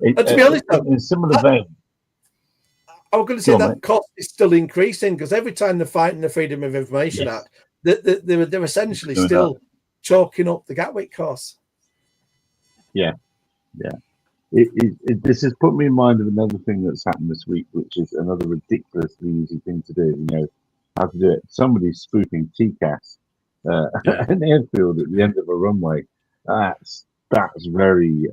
[SPEAKER 5] to be honest, though,
[SPEAKER 1] in a similar vein,
[SPEAKER 5] I was going to say that cost is still increasing, because every time they're fighting the Freedom of Information Act, they're essentially still chalking up the Gatwick costs. Yeah.
[SPEAKER 1] This has put me in mind of another thing that's happened this week, which is another ridiculously easy thing to do. You know how to do it. Somebody's spoofing TCAS an airfield at the end of a runway. That's very.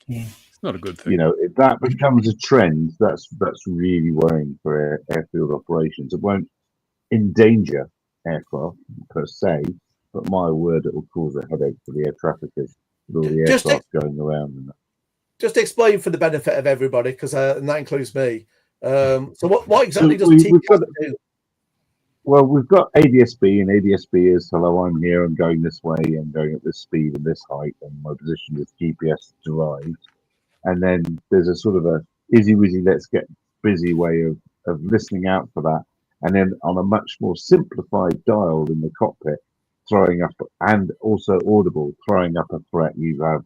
[SPEAKER 2] It's not a good thing.
[SPEAKER 1] You know, if that becomes a trend, that's really worrying for airfield operations. It won't endanger aircraft per se, but my word, it will cause a headache for the air traffickers with all the aircraft going around. And
[SPEAKER 5] just explain for the benefit of everybody, because and that includes me. So what exactly does TCAS do?
[SPEAKER 1] Well, we've got ADSB, and ADSB is, hello, I'm here, I'm going this way, I'm going at this speed and this height, and my position is GPS derived. And then there's a sort of a izzy-wizzy, let's get busy way of listening out for that. And then on a much more simplified dial in the cockpit, throwing up, and also audible, throwing up a threat. You have,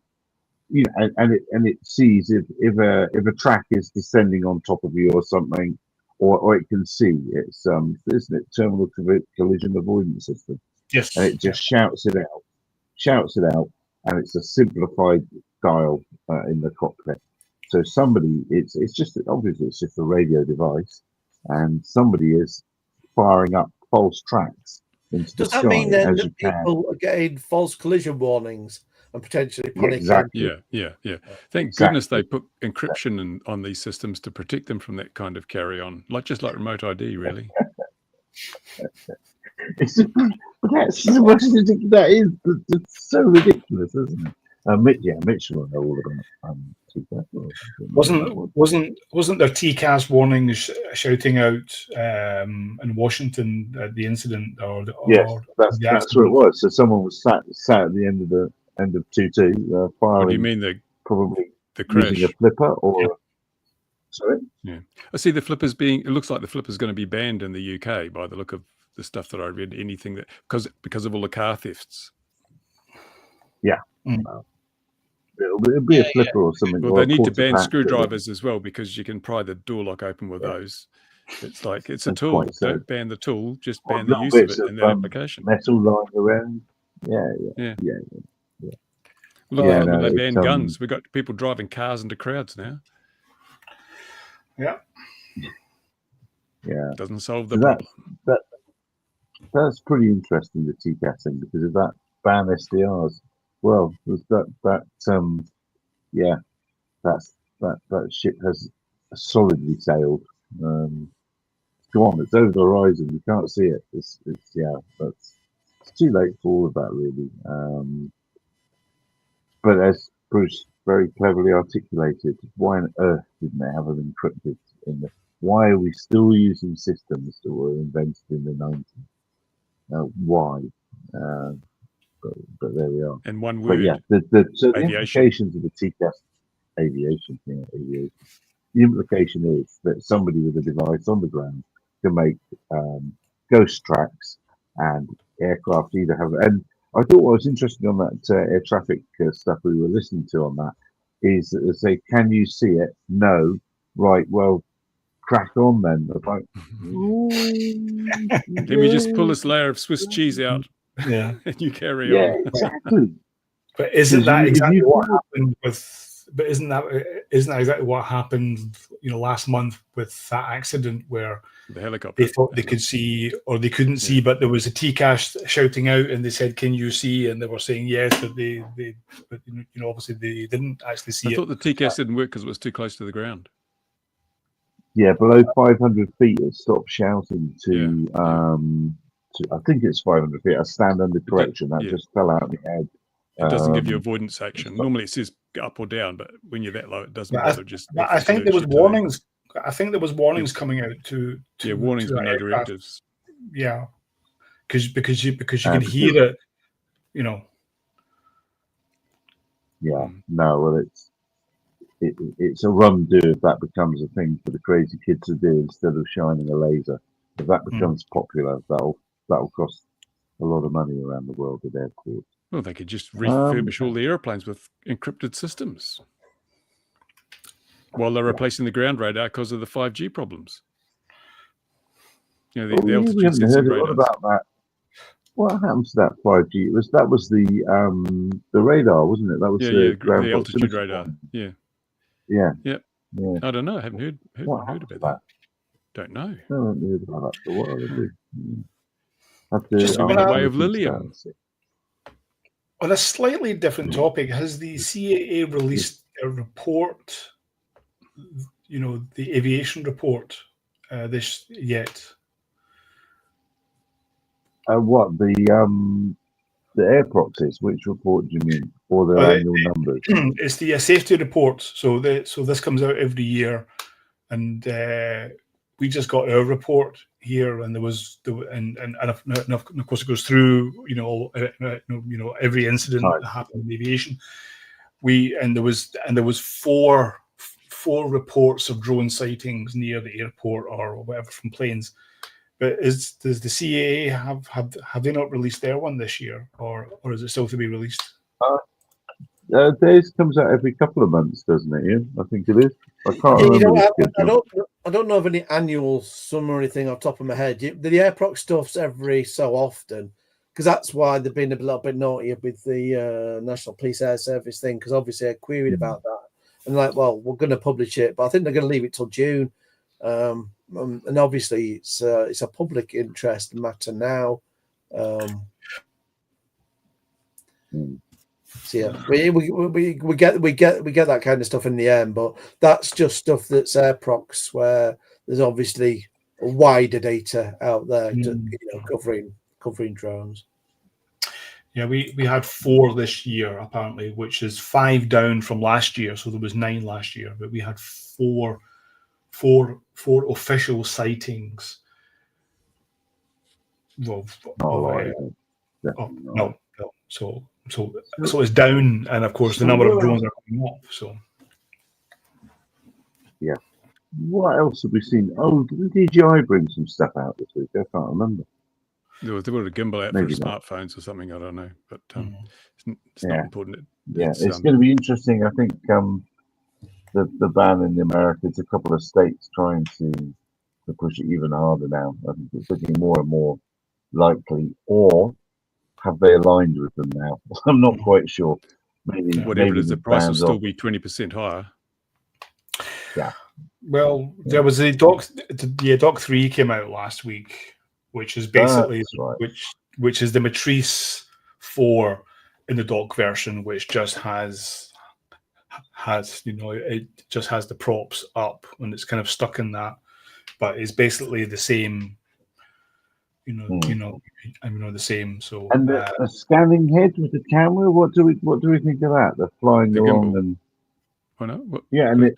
[SPEAKER 1] you know, and it sees if a track is descending on top of you or something, or it can see. It's isn't it, terminal collision avoidance system?
[SPEAKER 3] Yes.
[SPEAKER 1] And it just shouts it out, and it's a simplified dial in the cockpit. So somebody, it's just obviously it's just a radio device, and somebody is firing up false tracks into the sky.
[SPEAKER 5] Does that mean then that people are getting false collision warnings and potentially panicking?
[SPEAKER 1] Exactly.
[SPEAKER 2] Yeah. Thank goodness they put encryption on these systems to protect them from that kind of carry on, just like remote ID, really.
[SPEAKER 1] It's so ridiculous, isn't it? Mitch will know all about
[SPEAKER 3] Wasn't there TCAS warnings shouting out in Washington at the incident?
[SPEAKER 1] Yes, that's where it was. So someone was sat at the end of 22 firing.
[SPEAKER 2] What do you mean
[SPEAKER 1] probably
[SPEAKER 2] the crash?
[SPEAKER 1] Using a flipper or sorry?
[SPEAKER 2] Yeah, I see the flippers being. It looks like the flipper's going to be banned in the UK by the look of the stuff that I read. Anything that because of all the car thefts.
[SPEAKER 1] Yeah. It'll be a flipper or something.
[SPEAKER 2] Well, they need to ban screwdrivers as well, because you can pry the door lock open with those. It's like it's a tool. Don't ban the tool, just ban the use of it in that application.
[SPEAKER 1] Metal lying around. Yeah.
[SPEAKER 2] Look at when they ban guns. We've got people driving cars into crowds now.
[SPEAKER 3] Yeah.
[SPEAKER 2] Doesn't solve the problem.
[SPEAKER 1] That's pretty interesting, the TCAS thing, because of that ban SDRs. Well, that ship has solidly sailed. Go on, it's over the horizon. You can't see it. It's too late for all of that, really. But as Bruce very cleverly articulated, why on earth didn't they have them encrypted in the? Why are we still using systems that were invented in the 90s? Why? But there we are.
[SPEAKER 2] And one word.
[SPEAKER 1] But the implications of the TCAS aviation. The implication is that somebody with a device on the ground can make ghost tracks and aircraft either have. And I thought what was interesting on that air traffic stuff we were listening to on that is that they say, "Can you see it?" No. Right. Well, crack on then. Like,
[SPEAKER 2] Let me just pull this layer of Swiss cheese out.
[SPEAKER 3] Yeah,
[SPEAKER 2] and you carry
[SPEAKER 1] yeah,
[SPEAKER 2] on.
[SPEAKER 1] exactly.
[SPEAKER 3] but isn't that
[SPEAKER 1] If
[SPEAKER 3] exactly
[SPEAKER 1] you-
[SPEAKER 3] what happened with? But isn't that exactly what happened? Last month with that accident where
[SPEAKER 2] The helicopter.
[SPEAKER 3] they thought they could see or they couldn't see, but there was a TCAS shouting out, and they said, "Can you see?" And they were saying yes, but but obviously they didn't actually see
[SPEAKER 2] I
[SPEAKER 3] it.
[SPEAKER 2] thought the TCAS didn't work because it was too close to the ground.
[SPEAKER 1] Yeah, below 500 feet, it stopped shouting to.
[SPEAKER 2] Yeah.
[SPEAKER 1] I think it's 500 feet. I stand under correction. That
[SPEAKER 2] yeah.
[SPEAKER 1] just fell out of my head.
[SPEAKER 2] It doesn't give you avoidance action. Normally it says up or down, but when you're that low, it doesn't bother.
[SPEAKER 3] But I think there was warnings. I think there was warnings coming out to
[SPEAKER 2] warnings,
[SPEAKER 3] to
[SPEAKER 2] but no
[SPEAKER 3] aircraft.
[SPEAKER 2] directives.
[SPEAKER 3] Yeah, because you can hear it.
[SPEAKER 1] Yeah, no, well, it's a run do if that becomes a thing for the crazy kids to do instead of shining a laser. If that becomes popular, that'll cost a lot of money around the world at airports.
[SPEAKER 2] Well, they could just refurbish all the airplanes with encrypted systems while they're replacing the ground radar because of the 5G problems. The
[SPEAKER 1] We
[SPEAKER 2] altitude
[SPEAKER 1] haven't
[SPEAKER 2] sensing
[SPEAKER 1] heard a lot
[SPEAKER 2] radars.
[SPEAKER 1] about that. What happens to that 5G? That was the radar, wasn't it? That was
[SPEAKER 2] the
[SPEAKER 1] ground
[SPEAKER 2] altitude
[SPEAKER 1] proximity
[SPEAKER 2] radar.
[SPEAKER 1] one.
[SPEAKER 2] Yeah.
[SPEAKER 1] Yeah.
[SPEAKER 2] Yep.
[SPEAKER 1] Yeah.
[SPEAKER 2] I don't know. I haven't heard about that. Don't know.
[SPEAKER 1] I haven't heard about that. So what do I do?
[SPEAKER 2] Just
[SPEAKER 3] went
[SPEAKER 2] the way of Lilium.
[SPEAKER 3] On a slightly different topic, has the CAA released a report? The aviation report this yet?
[SPEAKER 1] What the air proxies? Which report do you mean? Or their annual numbers?
[SPEAKER 3] It's the safety report. So this comes out every year, and we just got our report here, and and of course it goes through every incident that happened in aviation. There was four reports of drone sightings near the airport or whatever from planes. But does the CAA have they not released their one this year, or is it still to be released?
[SPEAKER 1] Theirs comes out every couple of months, doesn't it, Ian? I think it is. I can't remember.
[SPEAKER 5] I don't know of any annual summary thing off the top of my head. The AirProx stuff's every so often, because that's why they've been a little bit naughty with the National Police Air Service thing, because obviously I queried about that. And well, we're going to publish it, but I think they're going to leave it till June. And obviously it's a public interest matter now. So yeah, we get that kind of stuff in the end, but that's just stuff that's AirProx, where there's obviously wider data out there, covering drones.
[SPEAKER 3] Yeah, we had 4 this year apparently, which is 5 down from last year. So there was 9 last year, but we had four official sightings. No. So it's down, and of course the number of drones are coming up. So
[SPEAKER 1] yeah. What else have we seen? Oh, didn't DJI bring some stuff out this week? I can't remember.
[SPEAKER 2] They were a gimbal out
[SPEAKER 1] Maybe
[SPEAKER 2] for
[SPEAKER 1] not.
[SPEAKER 2] smartphones or something. I don't know, but it's not important.
[SPEAKER 1] It's going to be interesting. I think the ban in America, it's a couple of states trying to push it even harder now. I think it's looking more and more likely. Or have they aligned with them now? I'm not quite sure. Maybe
[SPEAKER 2] whatever it is, the price will still
[SPEAKER 1] off.
[SPEAKER 2] be 20% higher.
[SPEAKER 1] Yeah.
[SPEAKER 3] Well, there was a Doc 3 came out last week, which is basically which is the Matrice 4 in the dock version, which just has it just has the props up and it's kind of stuck in that, but it's basically the same. The same. So
[SPEAKER 1] and a scanning head with a camera. What do we think of that? They're flying along
[SPEAKER 2] gimbal.
[SPEAKER 1] and.
[SPEAKER 2] Oh, no?
[SPEAKER 1] Yeah, and it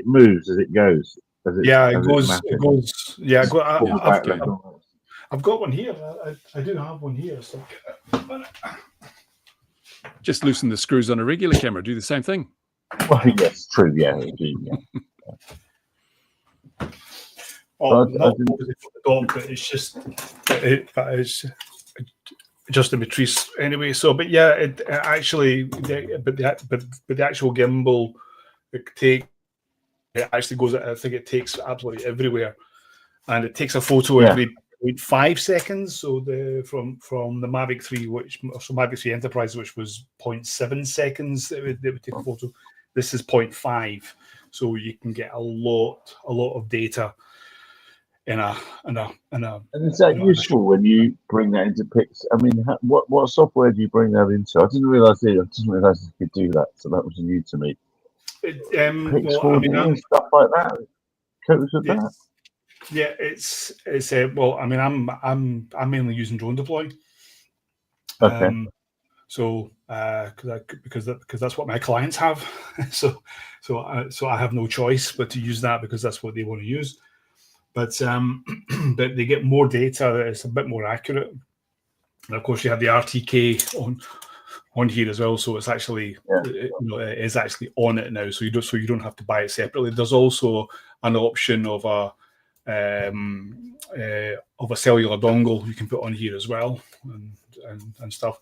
[SPEAKER 1] moves as it goes.
[SPEAKER 3] It goes. Yeah, I've got one here. I do have one here. So
[SPEAKER 2] just loosen the screws on a regular camera. Do the same thing.
[SPEAKER 1] Well, yes, true. Yeah,
[SPEAKER 3] not for the dog, but it's just Justin Matrice anyway. So, but yeah, it actually, but the actual gimbal, it actually goes. I think it takes absolutely everywhere, and it takes a photo every 0.5 seconds. So from the Mavic 3, Mavic 3 Enterprise, which was 0.7 seconds, it would take a photo. This is 0.5, so you can get a lot of data in a.
[SPEAKER 1] And is that useful when you bring that into Pix? I mean, what software do you bring that into? I didn't realize you could do that, so that was new to me. And stuff like that. Copes with that.
[SPEAKER 3] Yeah, it's well. I mean, I'm mainly using Drone Deploy.
[SPEAKER 1] Okay.
[SPEAKER 3] So because that's what my clients have, so I have no choice but to use that because that's what they want to use. But but they get more data. It's a bit more accurate. And of course, you have the RTK on here as well. So it's actually it is actually on it now. So you don't have to buy it separately. There's also an option of a cellular dongle you can put on here as well and stuff.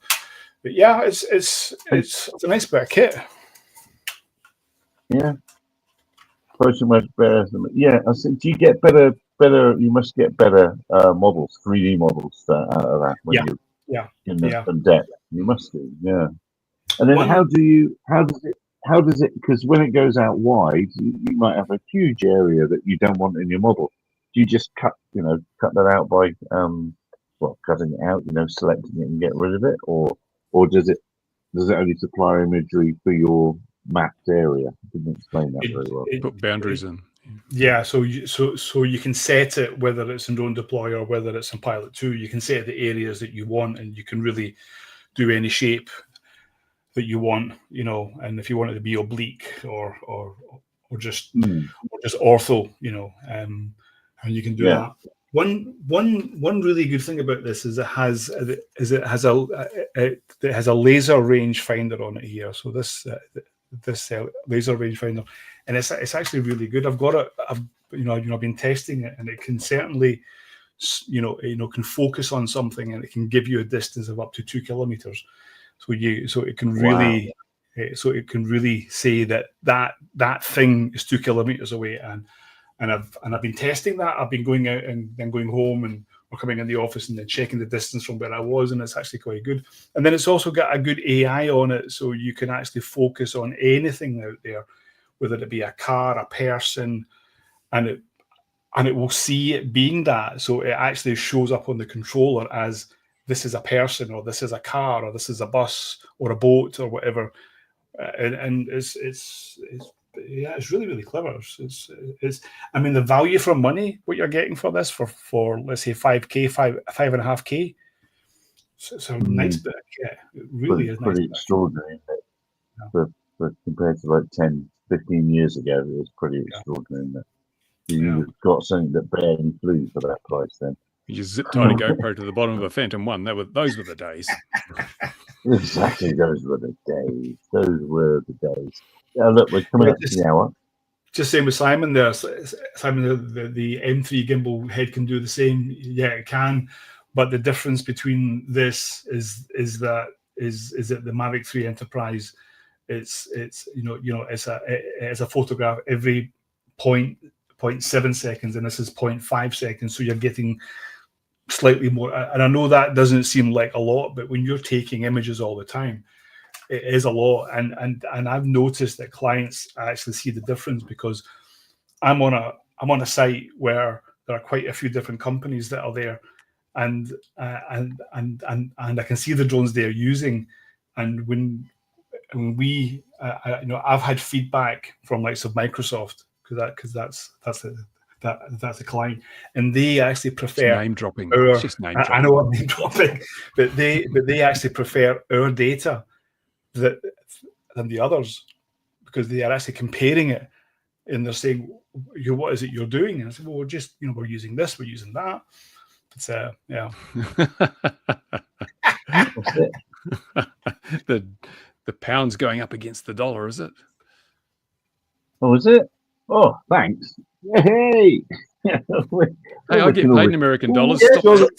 [SPEAKER 3] But yeah, it's a nice bit of kit.
[SPEAKER 1] Yeah. Approaching much better. Yeah, I think you get better. You must get better models, 3D models out of that when you're in the depth. You must do, yeah. And then how does it? Because when it goes out wide, you might have a huge area that you don't want in your model. Do you just cut that out by cutting it out, selecting it and get rid of it, or does it only supply imagery for your mapped area? I didn't explain that very well.
[SPEAKER 2] Put boundaries in.
[SPEAKER 3] Yeah, so you can set it whether it's in Drone Deploy or whether it's in Pilot 2. You can set the areas that you want, and you can really do any shape that you want, and if you want it to be oblique or just ortho, and you can do that. One really good thing about this is it has a laser rangefinder on it here. So this laser rangefinder, and it's actually really good. I've got it. I've been testing it, and it can certainly can focus on something, and it can give you a distance of up to 2 kilometers. So it can really say that thing is 2 kilometers away, and I've been testing that. I've been going out and then going home and or coming in the office and then checking the distance from where I was, and it's actually quite good. And then it's also got a good AI on it, so you can actually focus on anything out there, whether it be a car, a person, and it will see it being that. So it actually shows up on the controller as this is a person, or this is a car, or this is a bus, or a boat, or whatever. And it's really, really clever. It's I mean, the value for money, what you're getting for this for let's say 5.5K. It's a nice bit of kit. It really is
[SPEAKER 1] pretty extraordinary, isn't it? Yeah. For compared to like 10, 15 years ago, it was pretty extraordinary, isn't it? You've got something that barely flew for that price then.
[SPEAKER 2] You just zip tied a GoPro to the bottom of a Phantom 1. Those were the days.
[SPEAKER 1] Exactly, those were the days. Look, we're coming up to the hour.
[SPEAKER 3] Just same with Simon there. Simon, the M3 gimbal head can do the same. Yeah, it can. But the difference between this is that the Mavic 3 Enterprise, it's a photograph every 0.7 seconds, and this is 0.5 seconds. So you're getting slightly more. And I know that doesn't seem like a lot, but when you're taking images all the time, it is a lot. And I've noticed that clients actually see the difference, because I'm on a site where there are quite a few different companies that are there, and I can see the drones they're using. And when we, I've had feedback from likes of Microsoft, because that's a client, and they actually prefer
[SPEAKER 2] name dropping.
[SPEAKER 3] I know I'm name dropping, but they actually prefer our data than the others, because they are actually comparing it, and they're saying, what is it you're doing? And I said, well, we're just we're using this, we're using that. It's yeah.
[SPEAKER 2] The pound's going up against the dollar, is it?
[SPEAKER 1] Oh, is it? Oh, thanks. Hey,
[SPEAKER 2] Hey, I get paid in American dollars.
[SPEAKER 5] Yeah,
[SPEAKER 2] Stop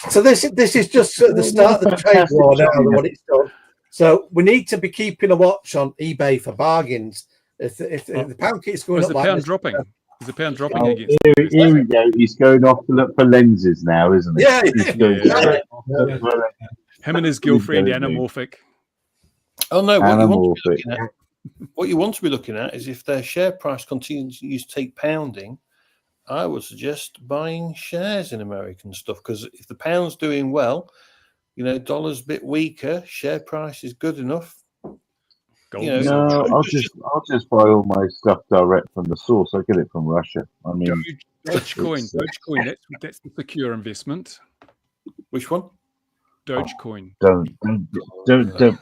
[SPEAKER 5] so this is just at the start of the trade war now, what it's done. So we need to be keeping a watch on eBay for bargains. If the pound keeps going
[SPEAKER 2] Is
[SPEAKER 5] up
[SPEAKER 2] the
[SPEAKER 5] like
[SPEAKER 2] pound
[SPEAKER 5] this,
[SPEAKER 2] dropping? Is the pound dropping
[SPEAKER 1] Oh,
[SPEAKER 2] against?
[SPEAKER 1] here we go. He's going off to look for lenses now, isn't he?
[SPEAKER 5] Yeah,
[SPEAKER 1] He's going
[SPEAKER 2] yeah.
[SPEAKER 1] straight off to look for
[SPEAKER 2] Him and his girlfriend,
[SPEAKER 1] Really?
[SPEAKER 2] Anamorphic.
[SPEAKER 4] Oh no,
[SPEAKER 1] Anamorphic.
[SPEAKER 4] what you want to be looking at is if their share price continues to take pounding, I would suggest buying shares in American stuff, because if the pound's doing well, dollar's a bit weaker, share price is good enough.
[SPEAKER 2] Gold.
[SPEAKER 1] No, I'll just buy all my stuff direct from the source. I get it from Russia. I mean,
[SPEAKER 2] Dogecoin. Dogecoin. That's the secure investment.
[SPEAKER 4] Which one?
[SPEAKER 2] Dogecoin.
[SPEAKER 1] Don't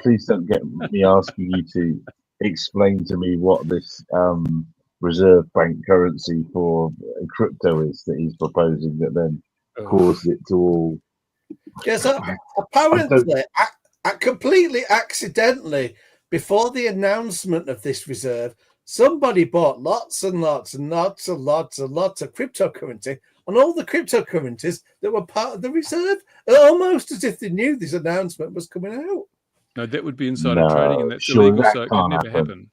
[SPEAKER 1] please don't get me asking you to explain to me what this reserve bank currency for crypto is that he's proposing that then caused it to all.
[SPEAKER 5] Yes, apparently, completely accidentally, before the announcement of this reserve, somebody bought lots and lots of cryptocurrency, and all the cryptocurrencies that were part of the reserve, almost as if they knew this announcement was coming out.
[SPEAKER 2] No, that would be insider trading, and that's
[SPEAKER 1] sure,
[SPEAKER 2] illegal,
[SPEAKER 1] that
[SPEAKER 2] so it could never
[SPEAKER 1] can't
[SPEAKER 2] happen.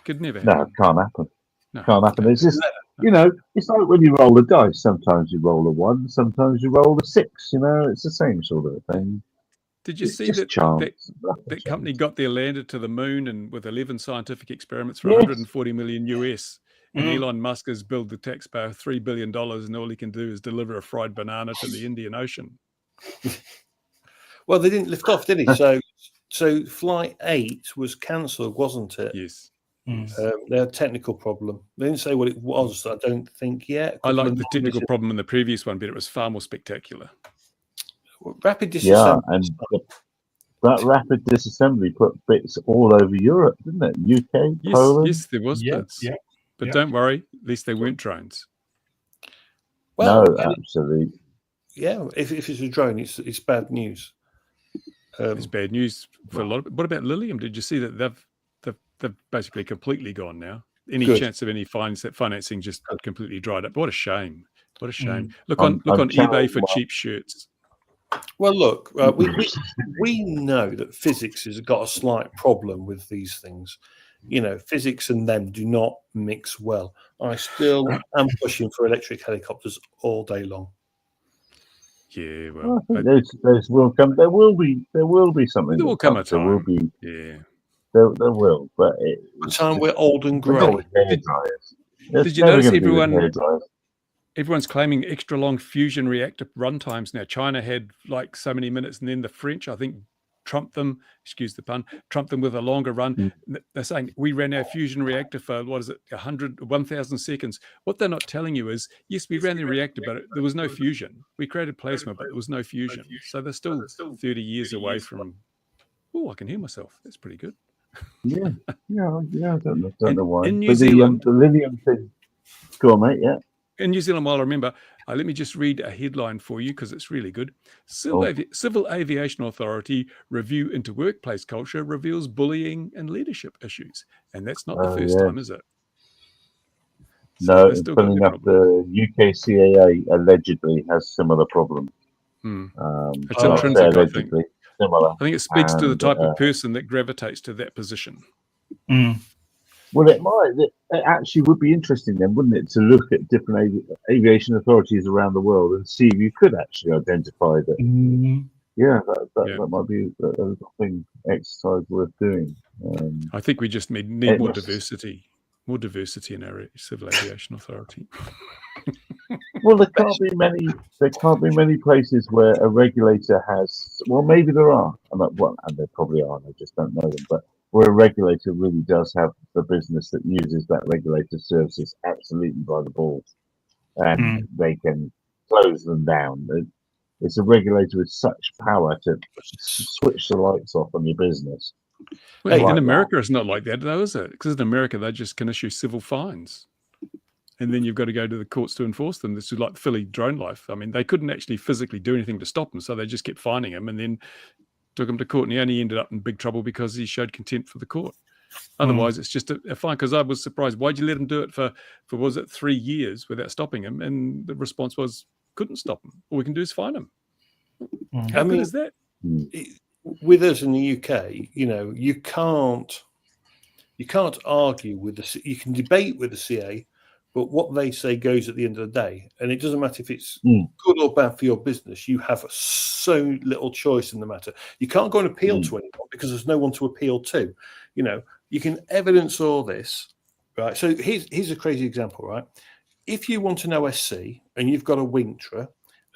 [SPEAKER 2] Could never happen.
[SPEAKER 1] No, it can't happen.
[SPEAKER 2] No,
[SPEAKER 1] Can't happen. It's just, it's like when you roll the dice. Sometimes you roll a 1, sometimes you roll a 6. It's the same sort of thing.
[SPEAKER 2] Did you see that company got their lander to the moon and with 11 scientific experiments for $140 million US? And Elon Musk has billed the taxpayer $3 billion, and all he can do is deliver a fried banana to the Indian Ocean.
[SPEAKER 4] Well, they didn't lift off, did he? So Flight 8 was cancelled, wasn't it?
[SPEAKER 2] Yes.
[SPEAKER 4] They had a technical problem. They didn't say what it was, I don't think yet.
[SPEAKER 2] I like the technical problem in the previous one, but it was far more spectacular.
[SPEAKER 4] Rapid disassembly.
[SPEAKER 1] Yeah, and that rapid disassembly put bits all over Europe, didn't it? UK, Poland.
[SPEAKER 2] Yes, there was bits. Yeah. But don't worry, at least they weren't drones.
[SPEAKER 1] Well, no, absolutely.
[SPEAKER 4] Yeah, if it's a drone, it's bad news.
[SPEAKER 2] It's bad news for a lot of. What about Lilium? Did you see that they've basically completely gone now? Any chance of any financing just completely dried up? What a shame! What a shame! Look on eBay for cheap shirts.
[SPEAKER 4] Well, look, we know that physics has got a slight problem with these things. Physics and them do not mix well. I still am pushing for electric helicopters all day long.
[SPEAKER 2] Yeah, well,
[SPEAKER 1] I think those will come. There will be something.
[SPEAKER 2] There will come a time.
[SPEAKER 1] There will be.
[SPEAKER 2] Yeah.
[SPEAKER 1] There will, but
[SPEAKER 4] the time we're old and grey.
[SPEAKER 2] Did you notice everyone's claiming extra long fusion reactor runtimes now? China had like so many minutes, and then the French, I think, trumped them. Excuse the pun. Trumped them with a longer run. They're saying we ran our fusion reactor for 1,000 seconds. What they're not telling you is, yes, we ran the reactor, but there was no fusion. We created plasma, but there was no fusion. So they're still 30 years away from. Oh, I can hear myself. That's pretty good.
[SPEAKER 1] Yeah. I don't know why.
[SPEAKER 2] In New Zealand,
[SPEAKER 1] the Lilium thing. Go on, mate. Yeah.
[SPEAKER 2] In New Zealand, while I remember, let me just read a headline for you because it's really good. Civil Aviation Authority review into workplace culture reveals bullying and leadership issues. And that's not the first time, is it?
[SPEAKER 1] No, funny enough, the UKCAA allegedly has similar problems.
[SPEAKER 2] It's intrinsic, I think.
[SPEAKER 1] Similar.
[SPEAKER 2] I think it speaks to the type of person that gravitates to that position.
[SPEAKER 1] Well, it actually would be interesting then, wouldn't it, to look at different aviation authorities around the world and see if you could actually identify that. That might be a thing, exercise worth doing.
[SPEAKER 2] I think we just need more diversity. More diversity in our Civil Aviation Authority.
[SPEAKER 1] Well, there can't be many places where a regulator has. Well, maybe there are, and there probably are. I just don't know them. But where a regulator really does have the business that uses that regulator's services absolutely by the balls, and they can close them down. It's a regulator with such power to switch the lights off on your business.
[SPEAKER 2] Well, in America, it's not like that, though, is it? Because in America, they just can issue civil fines. And then you've got to go to the courts to enforce them. This is like Philly drone life. I mean, they couldn't actually physically do anything to stop him, so they just kept fining him and then took him to court. And he only ended up in big trouble because he showed contempt for the court. Otherwise, it's just a fine. Because I was surprised. Why'd you let them do it for was it 3 years without stopping him? And the response was, couldn't stop him. All we can do is fine him. How good is that?
[SPEAKER 4] With us in the UK, you can't argue with you can debate with the CA, but what they say goes at the end of the day. And it doesn't matter if it's good or bad for your business. You have so little choice in the matter. You can't go and appeal to anyone because there's no one to appeal to. You can evidence all this, right? So here's a crazy example, right? If you want an OSC and you've got a Wingtra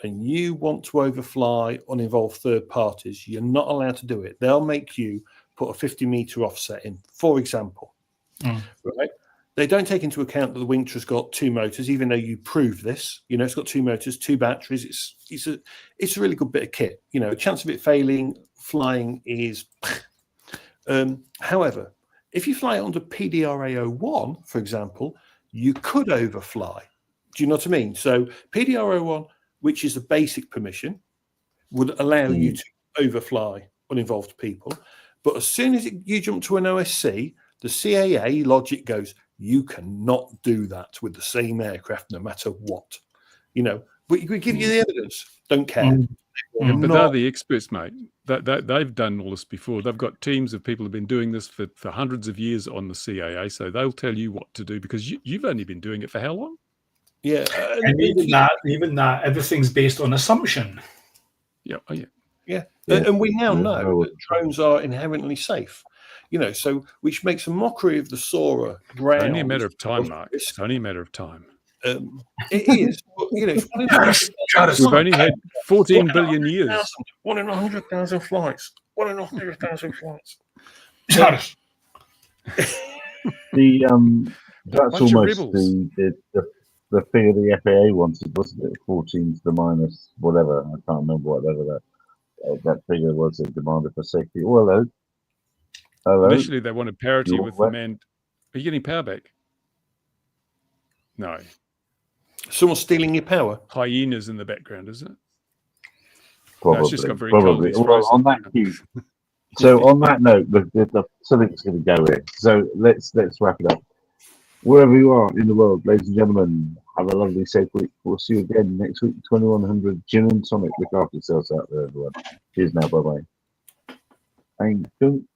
[SPEAKER 4] and you want to overfly uninvolved third parties, you're not allowed to do it. They'll make you put a 50-meter offset in, for example, right? They don't take into account that the Wingtra's got 2 motors, even though you prove this. It's got 2 motors, 2 batteries. It's a really good bit of kit. A chance of it flying is. However, if you fly it under PDRA01, for example, you could overfly. Do you know what I mean? So PDRA01, which is the basic permission, would allow you to overfly uninvolved people. But as soon as you jump to an OSC, the CAA logic goes, you cannot do that with the same aircraft, no matter what. But we give you the evidence. Don't care.
[SPEAKER 2] But they're the experts, mate. They've done all this before. They've got teams of people who've been doing this for hundreds of years on the CAA, so they'll tell you what to do because you've only been doing it for how long?
[SPEAKER 4] Yeah,
[SPEAKER 3] and even that, everything's based on assumption.
[SPEAKER 2] Yeah,
[SPEAKER 4] yeah. And we now know that drones are inherently safe. So which makes a mockery of the Sora ground.
[SPEAKER 2] It's only a matter of time, Mark. It's only a matter of time.
[SPEAKER 4] It is.
[SPEAKER 2] We've only had 14 billion years.
[SPEAKER 4] 1 in 100,000 flights. 1 in 100,000 flights.
[SPEAKER 1] That's almost the figure the FAA wanted, wasn't it? 14 to the minus whatever. I can't remember whatever that figure was. They demanded for safety. Oh, hello.
[SPEAKER 2] Initially, they wanted parity with the manned. Are you getting power back? No.
[SPEAKER 4] Someone's stealing your power.
[SPEAKER 2] Hyenas in the background, isn't it?
[SPEAKER 1] Probably.
[SPEAKER 2] No, it's just got very cold.
[SPEAKER 1] Well, on that cue. So on that note, the something's going to go in. So let's wrap it up. Wherever you are in the world, ladies and gentlemen, have a lovely, safe week. We'll see you again next week, 2100 Gin and Tonic. Look after yourselves out there, everyone. Cheers now. Bye-bye. Thank you.